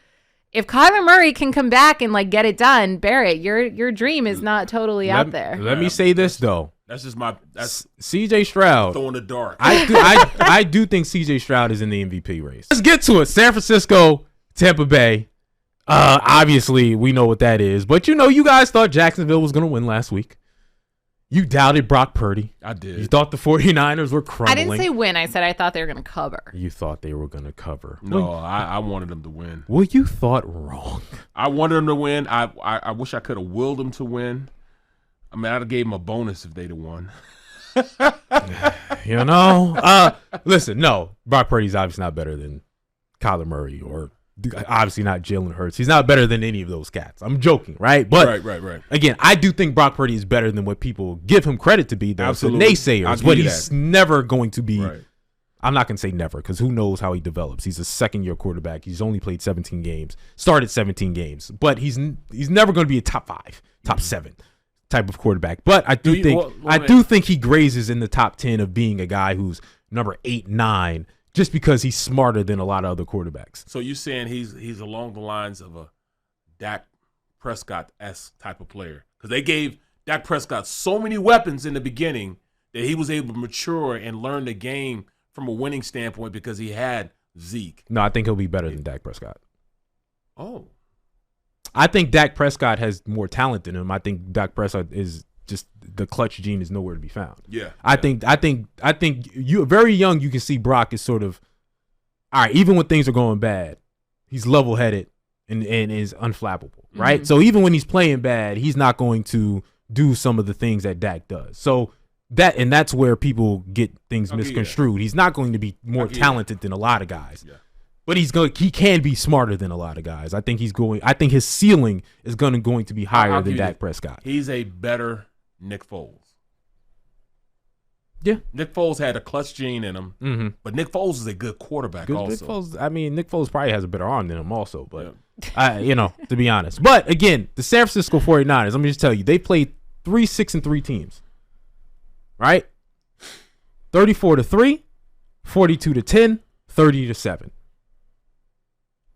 if Kyler Murray can come back and get it done, Barrett, your dream is not totally out there. Let me say this though. That's C.J. Stroud. Throw in the dark. I do think C.J. Stroud is in the MVP race. Let's get to it. San Francisco, Tampa Bay. Obviously, we know what that is. But you guys thought Jacksonville was going to win last week. You doubted Brock Purdy. I did. You thought the 49ers were crumbling. I didn't say win. I said I thought they were going to cover. You thought they were going to cover. No, I wanted them to win. Well, you thought wrong. I wanted them to win. I wish I could have willed them to win. I mean, I'd have gave them a bonus if they'd have won. Listen, no. Brock Purdy's obviously not better than Kyler Murray or obviously not Jalen Hurts. He's not better than any of those cats. I'm joking, right? But right. Again, I do think Brock Purdy is better than what people give him credit to be. Absolutely. The naysayers, but he's never going to be. Right. I'm not going to say never because who knows how he develops. He's a second-year quarterback. He's only played 17 games, started 17 games, but he's never going to be a top 5, top 7 type of quarterback. But I do think he grazes in the top 10 of being a guy who's number 8, 9. Just because he's smarter than a lot of other quarterbacks. So you're saying he's along the lines of a Dak Prescott-esque type of player? Because they gave Dak Prescott so many weapons in the beginning that he was able to mature and learn the game from a winning standpoint because he had Zeke. No, I think he'll be better than Dak Prescott. Oh. I think Dak Prescott has more talent than him. I think Dak Prescott is just the clutch gene is nowhere to be found. Yeah. I think you very young you can see Brock is sort of all right, even when things are going bad, he's level-headed and is unflappable, right? Mm-hmm. So even when he's playing bad, he's not going to do some of the things that Dak does. So that's where people get things misconstrued. He's not going to be more talented than a lot of guys. Yeah. But he can be smarter than a lot of guys. I think his ceiling is going to be higher than Dak Prescott. He's a better Nick Foles. Yeah. Nick Foles had a clutch gene in him, but Nick Foles is a good quarterback also. Nick Foles probably has a better arm than him also, but to be honest. But again, the San Francisco 49ers, let me just tell you, they played 3 6-3 teams. Right? 34-3, 42-10, 30-7.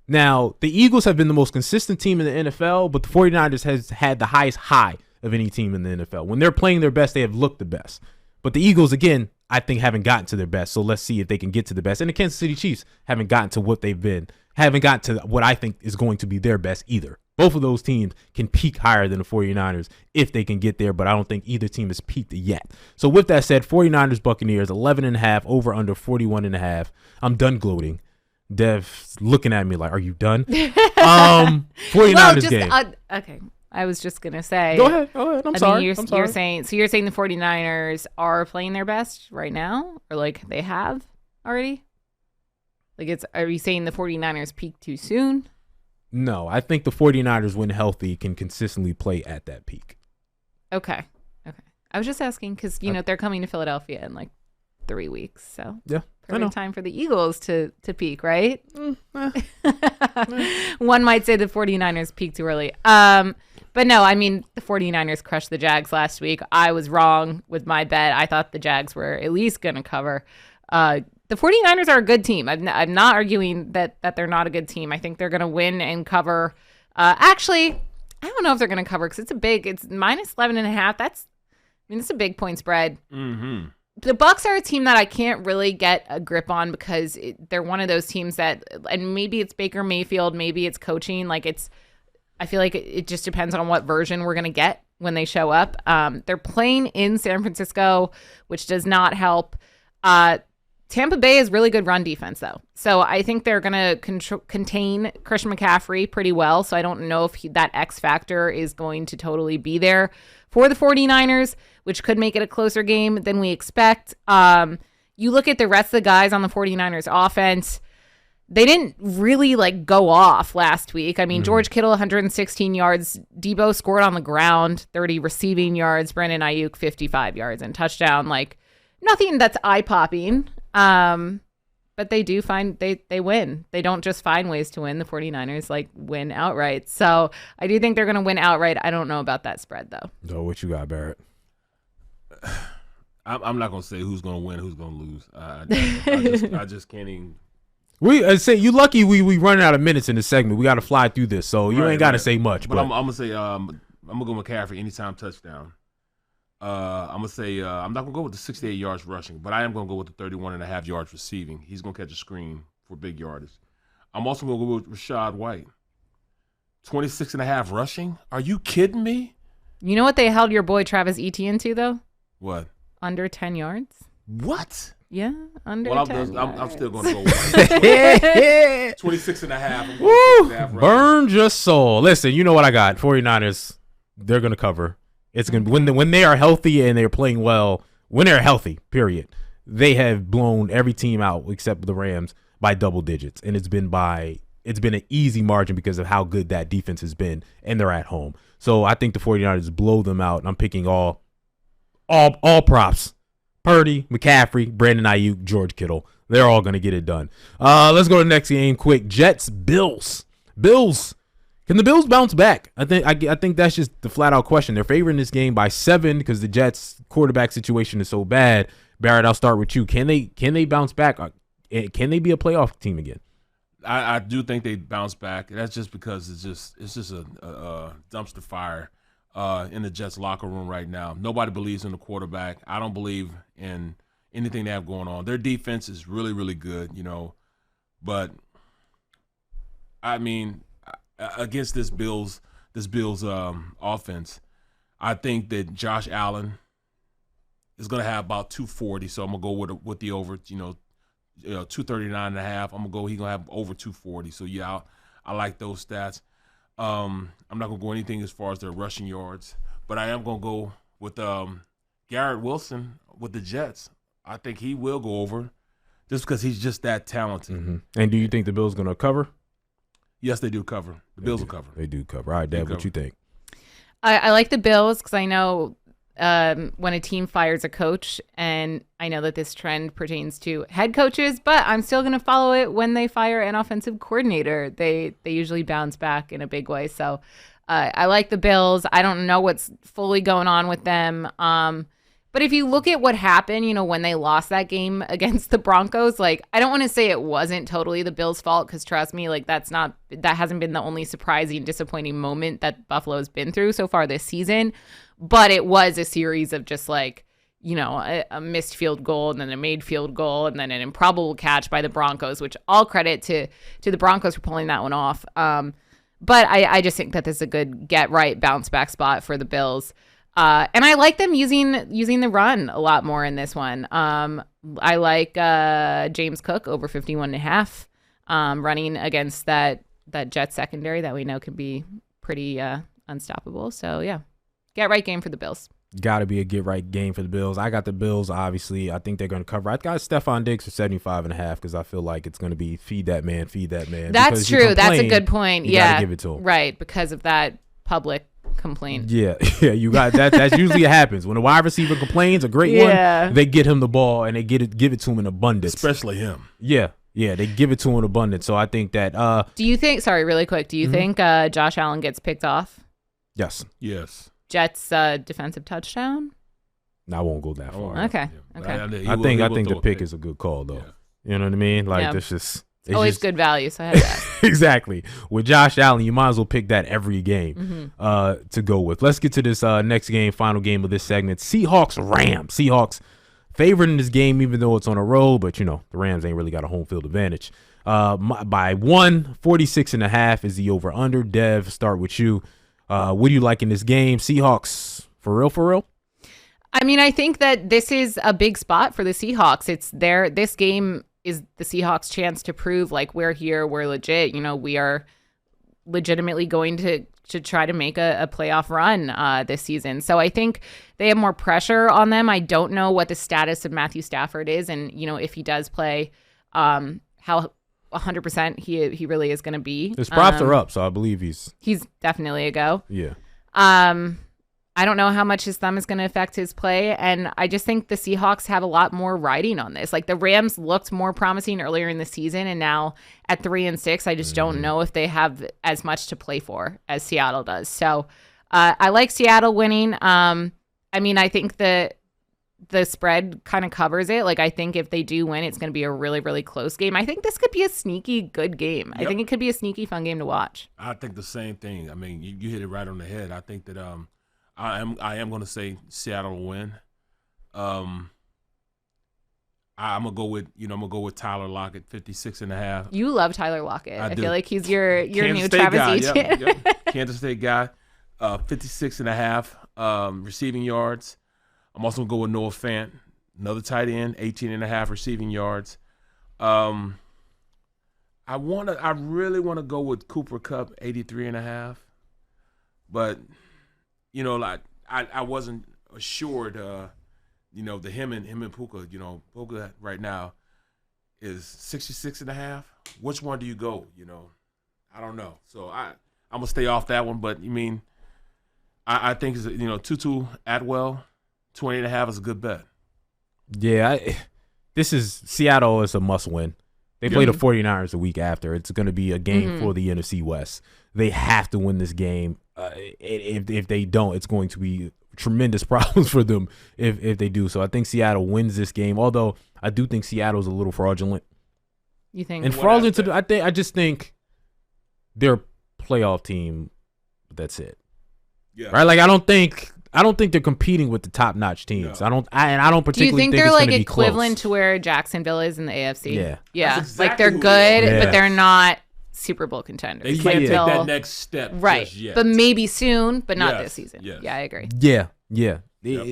Now, the Eagles have been the most consistent team in the NFL, but the 49ers has had the highest high of any team in the NFL. When they're playing their best, they have looked the best. But the Eagles, again, I think haven't gotten to their best. So let's see if they can get to the best. And the Kansas City Chiefs haven't gotten to what they've been, haven't gotten to what I think is going to be their best either. Both of those teams can peak higher than the 49ers if they can get there, but I don't think either team has peaked yet. So with that said, 49ers, Buccaneers, 11.5, over under 41.5. I'm done gloating. Dev's looking at me like, are you done? 49ers game. Okay. I was just going to say. Go ahead. I'm sorry. You're saying the 49ers are playing their best right now? Or like they have already? Are you saying the 49ers peaked too soon? No, I think the 49ers, when healthy, can consistently play at that peak. Okay. I was just asking because, they're coming to Philadelphia in 3 weeks. So yeah, perfect time for the Eagles to peak, right? One might say the 49ers peaked too early. But no, I mean, the 49ers crushed the Jags last week. I was wrong with my bet. I thought the Jags were at least going to cover. The 49ers are a good team. I'm not arguing that they're not a good team. I think they're going to win and cover. Actually, I don't know if they're going to cover because it's minus 11.5. It's a big point spread. Mm-hmm. The Bucs are a team that I can't really get a grip on because they're one of those teams that, and maybe it's Baker Mayfield, maybe it's coaching. I feel like it just depends on what version we're going to get when they show up. They're playing in San Francisco, which does not help. Tampa Bay is really good run defense, though. So I think they're going to contain Christian McCaffrey pretty well. So I don't know if that X factor is going to totally be there for the 49ers, which could make it a closer game than we expect. you look at the rest of the guys on the 49ers offense, they didn't really go off last week. I mean, George Kittle, 116 yards. Debo scored on the ground, 30 receiving yards. Brandon Ayuk, 55 yards and touchdown. Nothing that's eye-popping. But they do they win. They don't just find ways to win. The 49ers win outright. So I do think they're going to win outright. I don't know about that spread, though. So what you got, Barrett? I'm not going to say who's going to win, who's going to lose. I just can't even. We say you lucky we running out of minutes in this segment. We got to fly through this, so you ain't got to say much. But I'm gonna say I'm gonna go McCaffrey anytime touchdown. I'm gonna say I'm not gonna go with the 68 yards rushing, but I am gonna go with the 31.5 yards receiving. He's gonna catch a screen for big yardage. I'm also gonna go with Rachaad White, 26.5 rushing. Are you kidding me? You know what they held your boy Travis Etienne to though? What? Under 10 yards. What? Yeah, under 10 I'm still going to go with 26.5. Woo! Burn your soul. Listen, you know what I got. 49ers, they're going to cover. It's going to when they are healthy and they're playing well, when they're healthy, period, they have blown every team out except the Rams by double digits. And it's been an easy margin because of how good that defense has been, and they're at home. So I think the 49ers blow them out, and I'm picking all props. Purdy, McCaffrey, Brandon Ayuk, George Kittle. They're all going to get it done. Let's go to the next game quick. Jets, Bills. Can the Bills bounce back? I think that's just the flat-out question. They're favoring this game by 7 because the Jets' quarterback situation is so bad. Barrett, I'll start with you. Can they bounce back? Can they be a playoff team again? I do think they bounce back. That's just because it's just a dumpster fire in the Jets locker room right now. Nobody believes in the quarterback. I don't believe in anything they have going on. Their defense is really, really good, but I mean, against this Bills offense, I think that Josh Allen is going to have about 240. So I'm gonna go with the over. 239.5. I'm gonna go. He's gonna have over 240. So yeah, I like those stats. I'm not gonna go anything as far as their rushing yards, but I am gonna go with Garrett Wilson with the Jets. I think he will go over, just because he's just that talented. Mm-hmm. And do you think the Bills gonna cover? Yes, they do cover. The Bills will cover. They do cover. All right, Dad, what you think? I like the Bills because I know when a team fires a coach, and I know that this trend pertains to head coaches, but I'm still going to follow it when they fire an offensive coordinator. They usually bounce back in a big way. So I like the Bills. I don't know what's fully going on with them. But if you look at what happened, when they lost that game against the Broncos, I don't want to say it wasn't totally the Bills' fault, because trust me, that hasn't been the only surprising, disappointing moment that Buffalo's been through so far this season. But it was a series of just a missed field goal, and then a made field goal, and then an improbable catch by the Broncos, which all credit to the Broncos for pulling that one off. But I just think that this is a good get right bounce back spot for the Bills. And I like them using the run a lot more in this one. I like James Cook over 51.5 running against that Jets secondary that we know can be pretty unstoppable. So yeah, get right game for the Bills. Got to be a get right game for the Bills. I got the Bills, obviously. I think they're going to cover. I got Stephon Diggs for 75.5 because I feel like it's going to be feed that man. That's true. That's a good point. You got to give it to him. Right, because of that public complaint. Yeah, you got that. That's usually what happens when a wide receiver complains. A great one, they get him the ball and they give it to him in abundance. Especially him. Yeah, they give it to him in abundance. So I think that. Do you think? Sorry, really quick. Do you think Josh Allen gets picked off? Yes. Jets defensive touchdown. I won't go that far. Okay. I think the pick is a good call though. Yeah. You know what I mean? This just. It's always good value, so I had that. Exactly. With Josh Allen, you might as well pick that every game to go with. Let's get to this next game, final game of this segment. Seahawks-Rams. Seahawks favored in this game, even though it's on a road, but, the Rams ain't really got a home field advantage. By 46.5 is the over-under. Dev, start with you. What do you like in this game? Seahawks, for real? I mean, I think that this is a big spot for the Seahawks. This game is the Seahawks' chance to prove we're here, we're legit. We are legitimately going to try to make a playoff run this season. So I think they have more pressure on them. I don't know what the status of Matthew Stafford is, and if he does play, how 100% he really is going to be. His props are up, so I believe he's definitely a go. Yeah. I don't know how much his thumb is going to affect his play, and I just think the Seahawks have a lot more riding on this. Like, the Rams looked more promising earlier in the season, and now at 3-6, I just don't know if they have as much to play for as Seattle does. So I like Seattle winning. I think the spread kind of covers it. Like, I think if they do win, it's going to be a really, really close game. I think this could be a sneaky good game. Yep. I think it could be a sneaky fun game to watch. I think the same thing. I mean, you hit it right on the head. I think that I am going to say Seattle will win. I'm gonna go with Tyler Lockett, 56.5. You love Tyler Lockett. I feel like he's your Kansas new State Travis guy. Etienne. Yep. Kansas State guy, 56.5 receiving yards. I'm also gonna go with Noah Fant, another tight end, 18.5 receiving yards. I really want to go with Cooper Kupp, 83.5, but I wasn't assured. The him and Puka. Puka right now is 66.5. Which one do you go? I don't know. So I'm gonna stay off that one. But I think Tutu Atwell, 20.5 is a good bet. Yeah, Seattle is a must win. They play the 49ers a week after. It's going to be a game for the NFC West. They have to win this game. If they don't, it's going to be tremendous problems for them if they do. So I think Seattle wins this game, although I do think Seattle's a little fraudulent. You think? And fraudulent, I just think they're a playoff team. That's it. Yeah. Right? Like, I don't think they're competing with the top-notch teams. No. I don't particularly think Do you think they're it's like be equivalent close. To where Jacksonville is in the AFC? Yeah. Yeah. Exactly like, they're good, but they're not Super Bowl contenders. They can't take that next step right. just yet. But maybe soon, but not this season. Yes. Yeah, I agree. Yeah. Yep.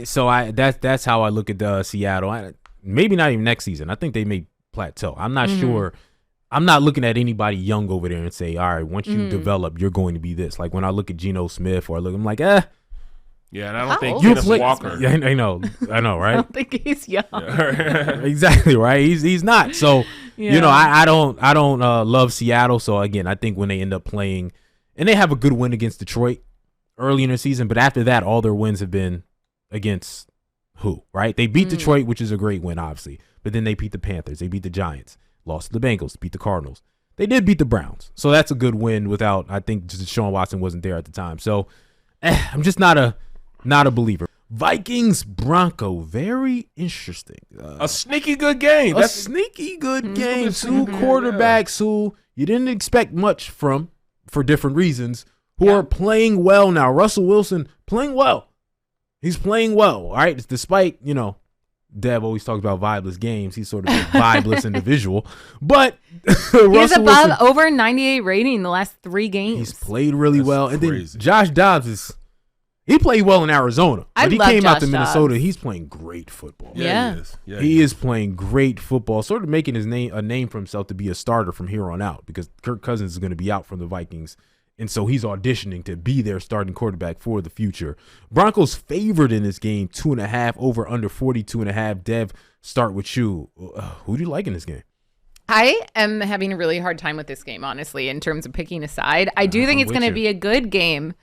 So that's how I look at Seattle. Maybe not even next season. I think they may plateau. I'm not sure. I'm not looking at anybody young over there and say, all right, once you develop, you're going to be this. Like, when I look at Geno Smith I'm like, Yeah, and I don't think Kenneth Walker. Yeah, I know, right? I don't think he's young. Yeah. Exactly, right? He's not. So, I don't love Seattle. So, again, I think when they end up playing, and they have a good win against Detroit early in the season, but after that, all their wins have been against who, right? They beat Detroit, which is a great win, obviously, but then they beat the Panthers, they beat the Giants, lost to the Bengals, beat the Cardinals. They did beat the Browns. So that's a good win without, I think, just Deshaun Watson wasn't there at the time. So, I'm just not a believer. Vikings Bronco, very interesting. A sneaky good game. A sneaky good game. Two quarterbacks who you didn't expect much from for different reasons, who are playing well now. Russell Wilson playing well. He's playing well, all right? Despite, Dev always talks about vibeless games. He's sort of a vibeless individual. But he's above over 98 rating the last 3 games. He's played really well. Crazy. And then Josh Dobbs he played well in Arizona, but he came out to Minnesota. He's playing great football. Yeah. He is. Yeah, he is playing great football, sort of making his name a name for himself to be a starter from here on out, because Kirk Cousins is going to be out from the Vikings, and so he's auditioning to be their starting quarterback for the future. Broncos favored in this game, 2.5 over under 42.5. Dev, start with you. Who do you like in this game? I am having a really hard time with this game, honestly, in terms of picking a side. I do think it's going to be a good game.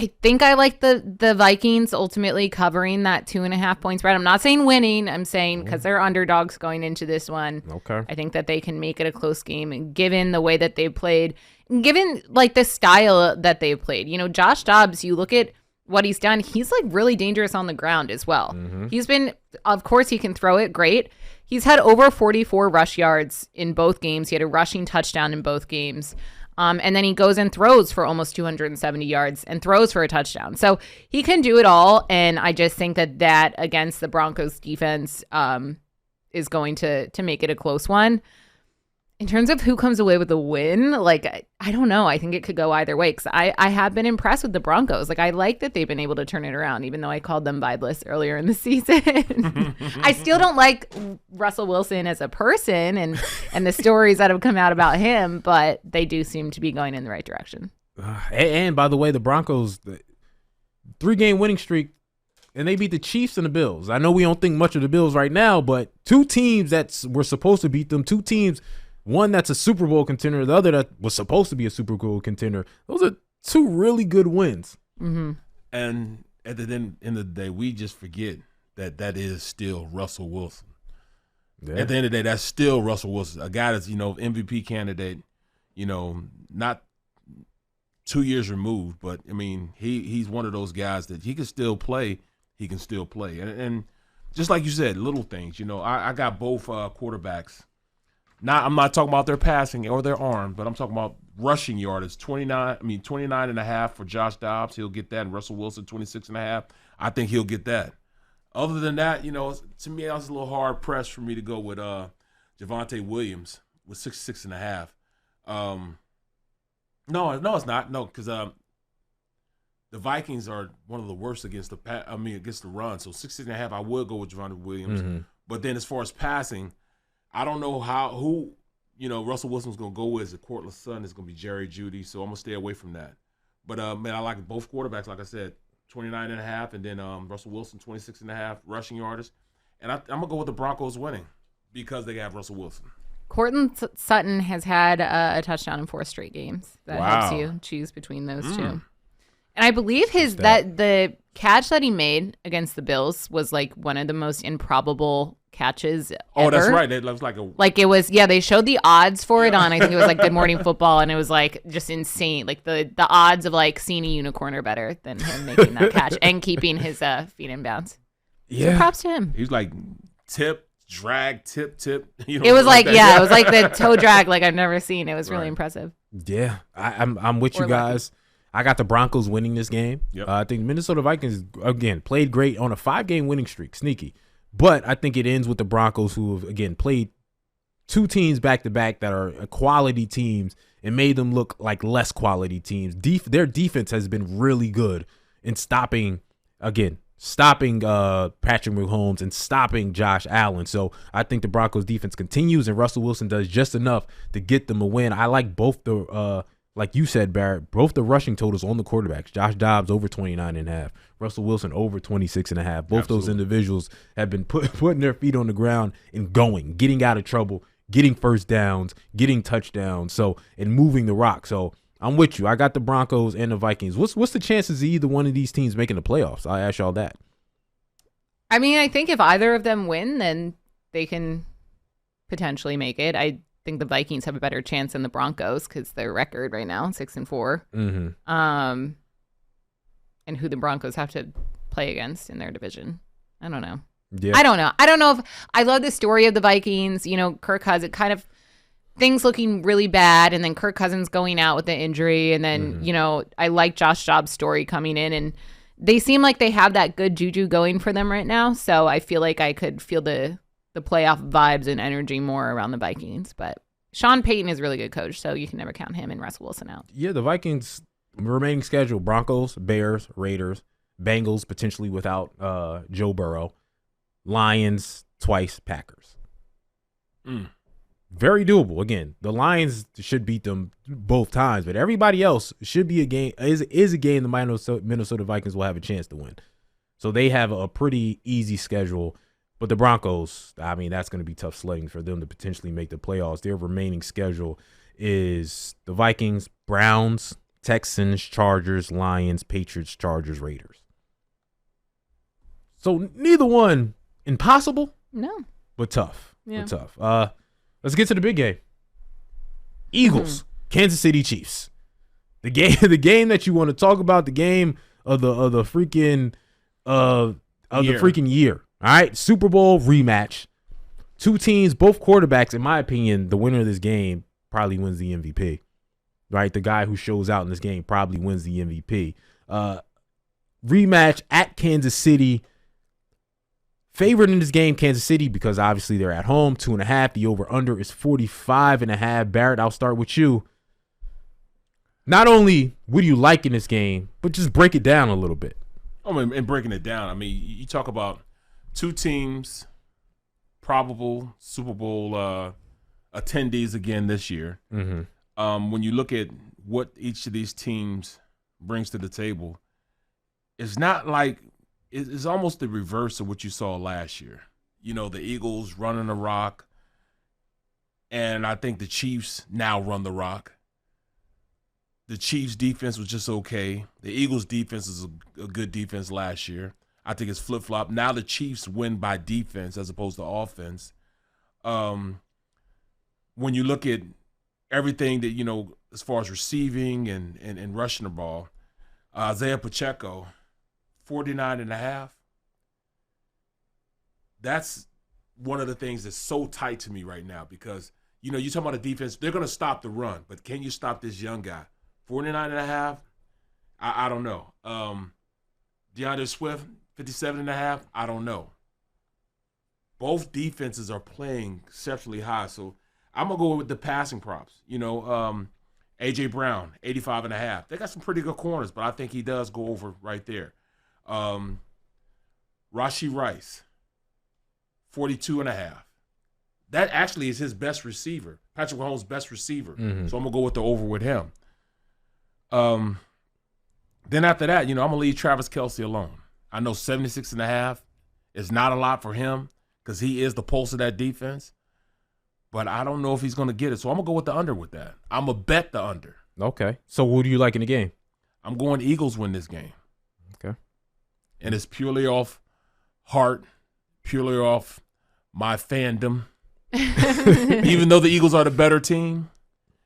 I think I like the Vikings ultimately covering that 2.5 point spread. I'm not saying winning. I'm saying because they're underdogs going into this one. Okay. I think that they can make it a close game, and given the way that they played, given like the style that they've played. Josh Dobbs, you look at what he's done, he's like really dangerous on the ground as well. He's been, of course, he can throw it great. He's had over 44 rush yards in both games. He had a rushing touchdown in both games. And then he goes and throws for almost 270 yards and throws for a touchdown. So he can do it all. And I just think that against the Broncos defense is going to make it a close one. In terms of who comes away with a win, like, I don't know. I think it could go either way because I have been impressed with the Broncos. Like, I like that they've been able to turn it around, even though I called them vibeless earlier in the season. I still don't like Russell Wilson as a person and the stories that have come out about him, but they do seem to be going in the right direction. And by the way, the Broncos, 3-game winning streak, and they beat the Chiefs and the Bills. I know we don't think much of the Bills right now, but two teams that were supposed to beat them, two teams, one that's a Super Bowl contender, the other that was supposed to be a Super Bowl contender. Those are two really good wins. Mm-hmm. And at the end of the day, we just forget that is still Russell Wilson. Yeah. At the end of the day, that's still Russell Wilson, a guy that's, MVP candidate, not 2 years removed, but, I mean, he's one of those guys that he can still play. He can still play. And just like you said, little things, I got both quarterbacks. I'm not talking about their passing or their arm, but I'm talking about rushing yardage. 29 and a half for Josh Dobbs. He'll get that. And Russell Wilson, 26 and a half. I think he'll get that. Other than that, to me, that was a little hard press for me to go with Javonte Williams with 66 and a half. No, it's not. No, because the Vikings are one of the worst against the run. So 66 and a half, I would go with Javonte Williams. Mm-hmm. But then as far as passing, I don't know who Russell Wilson's going to go with. Is it Courtland's son? It's going to be Jerry Jeudy. So I'm going to stay away from that. But, man, I like both quarterbacks, like I said, 29 and a half, and then Russell Wilson, 26 and a half rushing yards. And I'm going to go with the Broncos winning because they have Russell Wilson. Courtland Sutton has had a touchdown in 4 straight games. That helps you choose between those two. And I believe the catch that he made against the Bills was like one of the most improbable catches ever. Oh, that's right. It was it was, they showed the odds for it on, I think it was like Good Morning Football, and it was like just insane. Like the odds of like seeing a unicorn are better than him making that catch and keeping his feet in bounds. Yeah. So props to him. He was like drag, tip. It was like, it was like the toe drag like I've never seen. It was really impressive. Yeah, I'm with you guys. Lucky. I got the Broncos winning this game. Yep. I think Minnesota Vikings, again, played great on a 5-game winning streak, sneaky. But I think it ends with the Broncos, who have, again, played 2 teams back-to-back that are quality teams and made them look like less quality teams. Their defense has been really good in stopping Patrick Mahomes and stopping Josh Allen. So I think the Broncos defense continues, and Russell Wilson does just enough to get them a win. I like both the like you said, Barrett, both the rushing totals on the quarterbacks. Josh Dobbs over 29 and a half, Russell Wilson over 26 and a half. Both those individuals have been putting their feet on the ground and getting out of trouble, getting first downs, getting touchdowns, and moving the rock. So I'm with you. I got the Broncos and the Vikings. What's the chances of either one of these teams making the playoffs? I'll ask y'all that. I mean, I think if either of them win, then they can potentially make it. I think the Vikings have a better chance than the Broncos because their record right now 6-4. Mm-hmm. And who the Broncos have to play against in their division. I don't know. Yeah. I don't know if I love the story of the Vikings. Kirk Cousins, kind of things looking really bad, and then Kirk Cousins going out with the injury, and then I like Josh Dobbs' story coming in, and they seem like they have that good juju going for them right now. So I feel like I could feel the playoff vibes and energy more around the Vikings. But Sean Payton is a really good coach, so you can never count him and Russell Wilson out. Yeah, the Vikings remaining schedule: Broncos, Bears, Raiders, Bengals potentially without Joe Burrow, Lions twice, Packers. Very doable. Again, the Lions should beat them both times, but everybody else should be a game is a game the Minnesota Vikings will have a chance to win. So they have a pretty easy schedule. But the Broncos, I mean, that's going to be tough sledding for them to potentially make the playoffs. Their remaining schedule is the Vikings, Browns, Texans, Chargers, Lions, Patriots, Chargers, Raiders. So neither one impossible. No. But tough. Yeah. But tough. Let's get to the big game. Eagles, Kansas City Chiefs. The game that you want to talk about, the game of the freaking year. All right, Super Bowl rematch. 2 teams, both quarterbacks. In my opinion, the winner of this game probably wins the MVP. Right, the guy who shows out in this game probably wins the MVP. Rematch at Kansas City. Favored in this game, Kansas City, because obviously they're at home, 2.5. The over-under is 45.5. Barrett, I'll start with you. Not only what do you like in this game, but just break it down a little bit. And breaking it down, I mean, you talk about two teams, probable Super Bowl attendees again this year. Mm-hmm. When you look at what each of these teams brings to the table, it's not like it's almost the reverse of what you saw last year. You know, the Eagles running the rock, and I think the Chiefs now run the rock. The Chiefs' defense was just okay. The Eagles' defense is a good defense last year. I think it's flip-flop. Now the Chiefs win by defense as opposed to offense. When you look at everything that, you know, as far as receiving and rushing the ball, Isaiah Pacheco, 49.5. That's one of the things that's so tight to me right now because, you know, you talk about the defense, they're going to stop the run, but can you stop this young guy? 49.5, I don't know. DeAndre Swift, 57.5, I don't know. Both defenses are playing exceptionally high, so I'm going to go with the passing props. You know, A.J. Brown, 85.5. They got some pretty good corners, but I think he does go over right there. Rashee Rice, 42.5. That actually is his best receiver. Patrick Mahomes' best receiver. Mm-hmm. So I'm going to go with the over with him. Then after that, you know, I'm going to leave Travis Kelce alone. I know 76.5 is not a lot for him because he is the pulse of that defense. But I don't know if he's going to get it. So I'm going to go with the under with that. I'm going to bet the under. Okay. So who do you like in the game? I'm going Eagles win this game. Okay. And it's purely off heart, purely off my fandom. Even though the Eagles are the better team,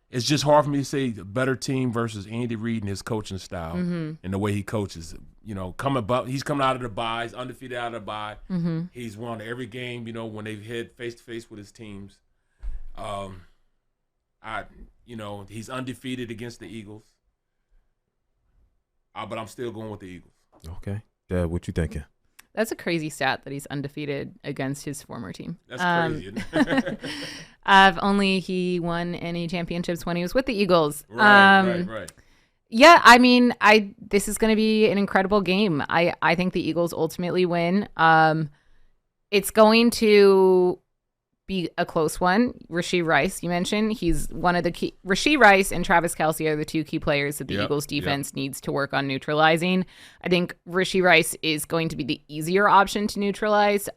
it's just hard for me to say the better team versus Andy Reid and his coaching style and the way he coaches. You know, he's coming out of the bye. He's undefeated out of the bye. Mm-hmm. He's won every game, you know, when they've hit face-to-face with his teams. He's undefeated against the Eagles. But I'm still going with the Eagles. Okay. Dad, what you thinking? That's a crazy stat that he's undefeated against his former team. That's crazy, isn't it? Only he won any championships when he was with the Eagles. Right. Yeah, I mean, this is going to be an incredible game. I think the Eagles ultimately win. It's going to be a close one. Rashee Rice, you mentioned, he's one of the key. Rashee Rice and Travis Kelce are the two key players that the Eagles defense needs to work on neutralizing. I think Rashee Rice is going to be the easier option to neutralize.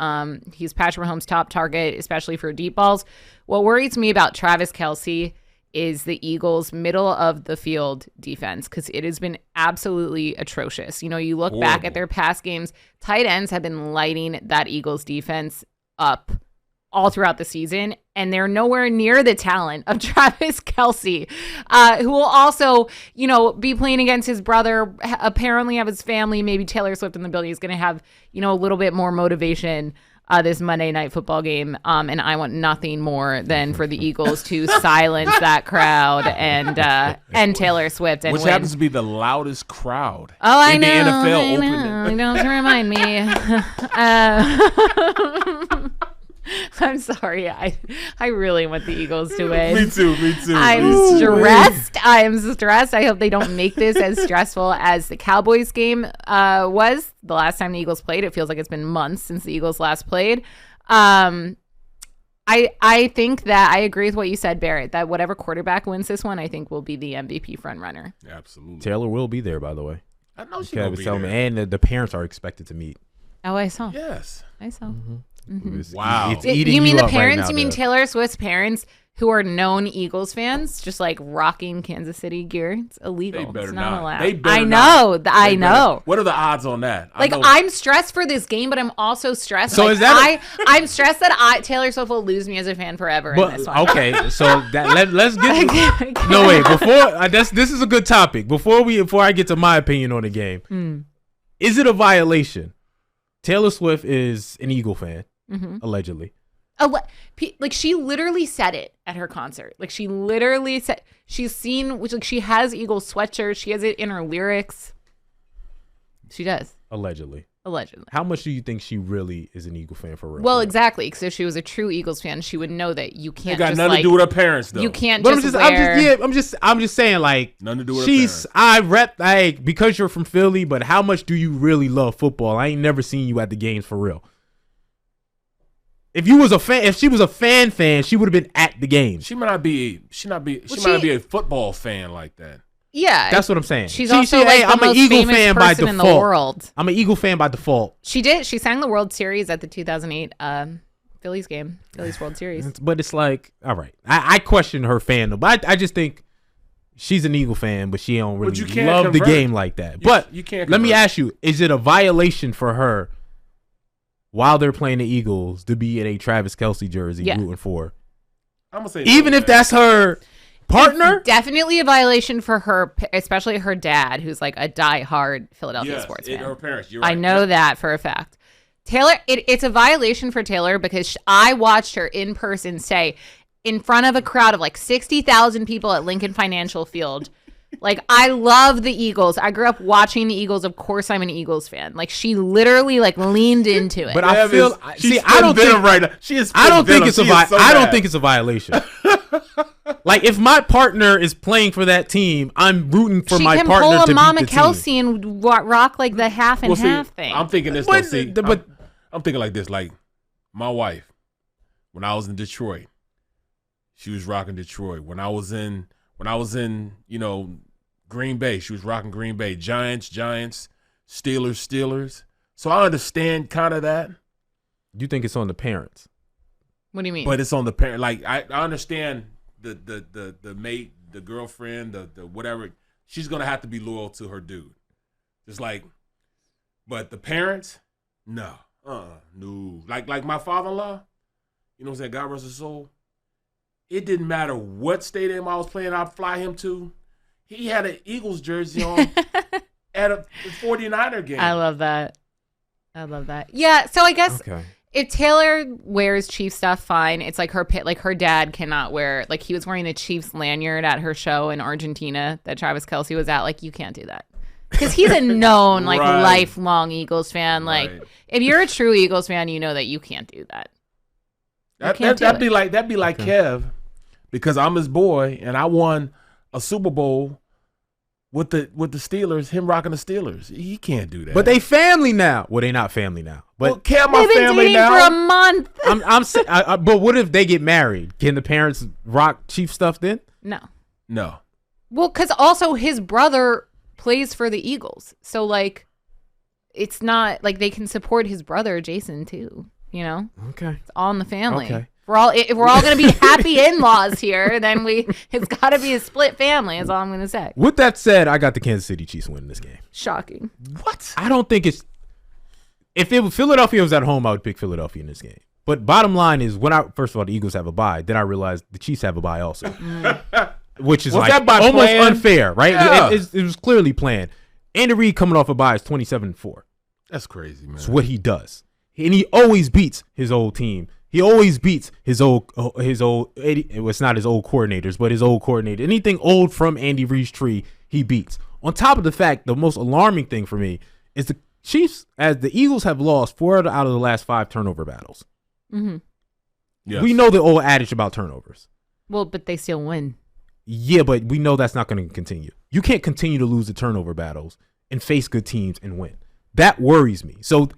He's Patrick Mahomes' top target, especially for deep balls. What worries me about Travis Kelce is the Eagles' middle of the field defense because it has been absolutely atrocious. You know, you look back at their past games, tight ends have been lighting that Eagles defense up all throughout the season, and they're nowhere near the talent of Travis Kelce, who will also, you know, be playing against his brother, apparently have his family, maybe Taylor Swift in the building is going to have, you know, a little bit more motivation this Monday Night Football game, and I want nothing more than for the Eagles to silence that crowd and Taylor Swift and which win. happens to be the loudest crowd in the NFL opening. Don't remind me. I'm sorry. I really want the Eagles to win. Me too. I'm stressed. I hope they don't make this as stressful as the Cowboys game was the last time the Eagles played. It feels like it's been months since the Eagles last played. I think that I agree with what you said, Barrett, that whatever quarterback wins this one, I think will be the MVP frontrunner. Absolutely. Taylor will be there, by the way. I know she's going to be there. And the parents are expected to meet. Oh, I saw. Yes. I saw. Mm-hmm. Wow. It's eating you mean the parents? Right now, you mean though. Taylor Swift's parents who are known Eagles fans, just like rocking Kansas City gear? It's illegal. They better it's not not. allowed. They better I know. not. I know. What are the odds on that? Like, I'm stressed for this game, but I'm also stressed. So like, is that I'm stressed that Taylor Swift will lose me as a fan forever in this one. Okay, so let's get no wait before this is a good topic. Before I get to my opinion on the game, is it a violation? Taylor Swift is an Eagle fan, allegedly. Like, she literally said it at her concert. Like, she literally said she's seen, which, like, she has Eagles sweatshirts. She has it in her lyrics. She does. Allegedly. Allegedly. How much do you think she really is an Eagle fan for real? Well, exactly. Because if she was a true Eagles fan, she would know that you can't. It got nothing to do with her parents, though. You can't but just I'm just saying, like, nothing to do with her parents. I rep, like, because you're from Philly, but how much do you really love football? I ain't never seen you at the games for real. If she was a fan, she would have been at the games. She might not be a football fan like that. Yeah, that's what I'm saying. She's also like the most famous person in the world. I'm an Eagle fan by default. She sang the World Series at the 2008 Phillies World Series. But it's like, all right, I question her fandom, but I just think she's an Eagle fan, but she don't really love the game like that. But you can't. Let me ask you: is it a violation for her while they're playing the Eagles to be in a Travis Kelce jersey rooting for? I'm gonna say even if that's her partner. It's definitely a violation for her, especially her dad, who's like a diehard Philadelphia sports fan. Her parents. You're right. I know that for a fact. Taylor, it's a violation for Taylor because I watched her in person say in front of a crowd of like 60,000 people at Lincoln Financial Field. Like, I love the Eagles. I grew up watching the Eagles. Of course, I'm an Eagles fan. Like, she literally like leaned into it. But I feel I don't think it's a violation. Like, if my partner is playing for that team, I'm rooting for my partner to beat the team. She can pull a Mama Kelce and rock like the half and half thing. I'm thinking this though. I'm thinking like this. Like, my wife, when I was in Detroit, she was rocking Detroit. When I was in Green Bay, she was rocking Green Bay. Giants, Steelers. So I understand kind of that. You think it's on the parents? What do you mean? But it's on the parent. Like, I understand the mate, the girlfriend, the whatever. She's gonna have to be loyal to her dude. Just like, but the parents, no. Like my father-in-law, you know what I'm saying? God rest his soul. It didn't matter what stadium I was playing, I'd fly him to. He had an Eagles jersey on at a 49er game. I love that. Yeah, so I guess if Taylor wears Chiefs stuff, fine. It's like her dad cannot wear, like, he was wearing a Chiefs lanyard at her show in Argentina that Travis Kelce was at. Like, you can't do that. Because he's a known, like, lifelong Eagles fan. Like, if you're a true Eagles fan, you know that you can't do that. That'd be like Kev, because I'm his boy and I won a Super Bowl with the Steelers. Him rocking the Steelers, he can't do that. But they family now. Well, they not family now. But Kev, my family now. For a month. I'm saying, but what if they get married? Can the parents rock Chief stuff then? No. Well, because also his brother plays for the Eagles, so like, it's not like they can support his brother Jason too. You know, it's all in the family. Okay. If we're all going to be happy in-laws here, then it's got to be a split family. Is all I'm going to say. With that said, I got the Kansas City Chiefs winning this game. Shocking. What? I don't think it's. If Philadelphia was at home, I would pick Philadelphia in this game. But bottom line is, first of all, the Eagles have a bye. Then I realized the Chiefs have a bye also, which is almost unfair, right? Yeah. It was clearly planned. Andy Reid coming off a bye is 27-4. That's crazy, man. It's what he does. And he always beats his old team. He always beats his old. It's not his old coordinators, but his old coordinator. Anything old from Andy Reid's tree, he beats. On top of the fact, the most alarming thing for me is the Chiefs, as the Eagles have lost 4 out of the last 5 turnover battles. Mm-hmm. Yes. We know the old adage about turnovers. Well, but they still win. Yeah, but we know that's not going to continue. You can't continue to lose the turnover battles and face good teams and win. That worries me. So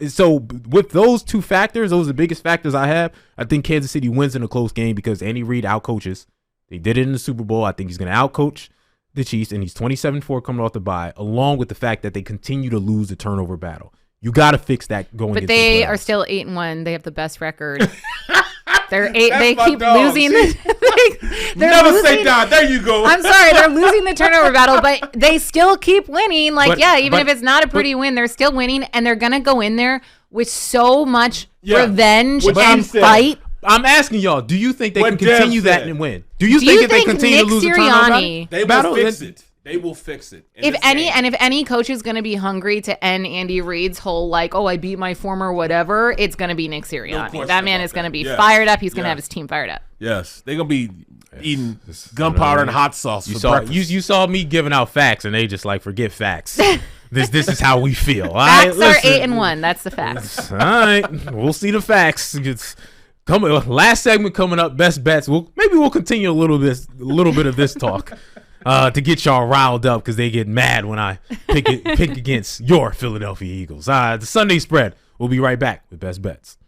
with those 2 factors, those are the biggest factors I have. I think Kansas City wins in a close game because Andy Reid outcoaches. They did it in the Super Bowl. I think he's going to outcoach the Chiefs, and he's 27-4 coming off the bye, along with the fact that they continue to lose the turnover battle. You got to fix that going. But they are still 8-1. They have the best record. They're 8. They keep losing. Never say that. There you go. I'm sorry, they're losing the turnover battle, but they still keep winning. Like, even if it's not a pretty win, they're still winning, and they're gonna go in there with so much revenge and fight. I'm asking y'all, do you think they can continue that and win? Do you think if they continue to lose the turnover battle, they will fix it? They will fix it. If any coach is going to be hungry to end Andy Reid's whole, like, oh, I beat my former whatever, it's going to be Nick Sirianni. No, that man is going to be fired up. He's going to have his team fired up. Yes. They're going to be eating gunpowder and hot sauce for breakfast. You saw me giving out facts, and they just like, forget facts. This is how we feel. All Facts right, are 8-1. That's the facts. All right, we'll see the facts. It's coming. Last segment coming up. Best bets. Maybe we'll continue a little bit of this talk to get y'all riled up because they get mad when I pick against your Philadelphia Eagles. The Sunday spread. We'll be right back with best bets.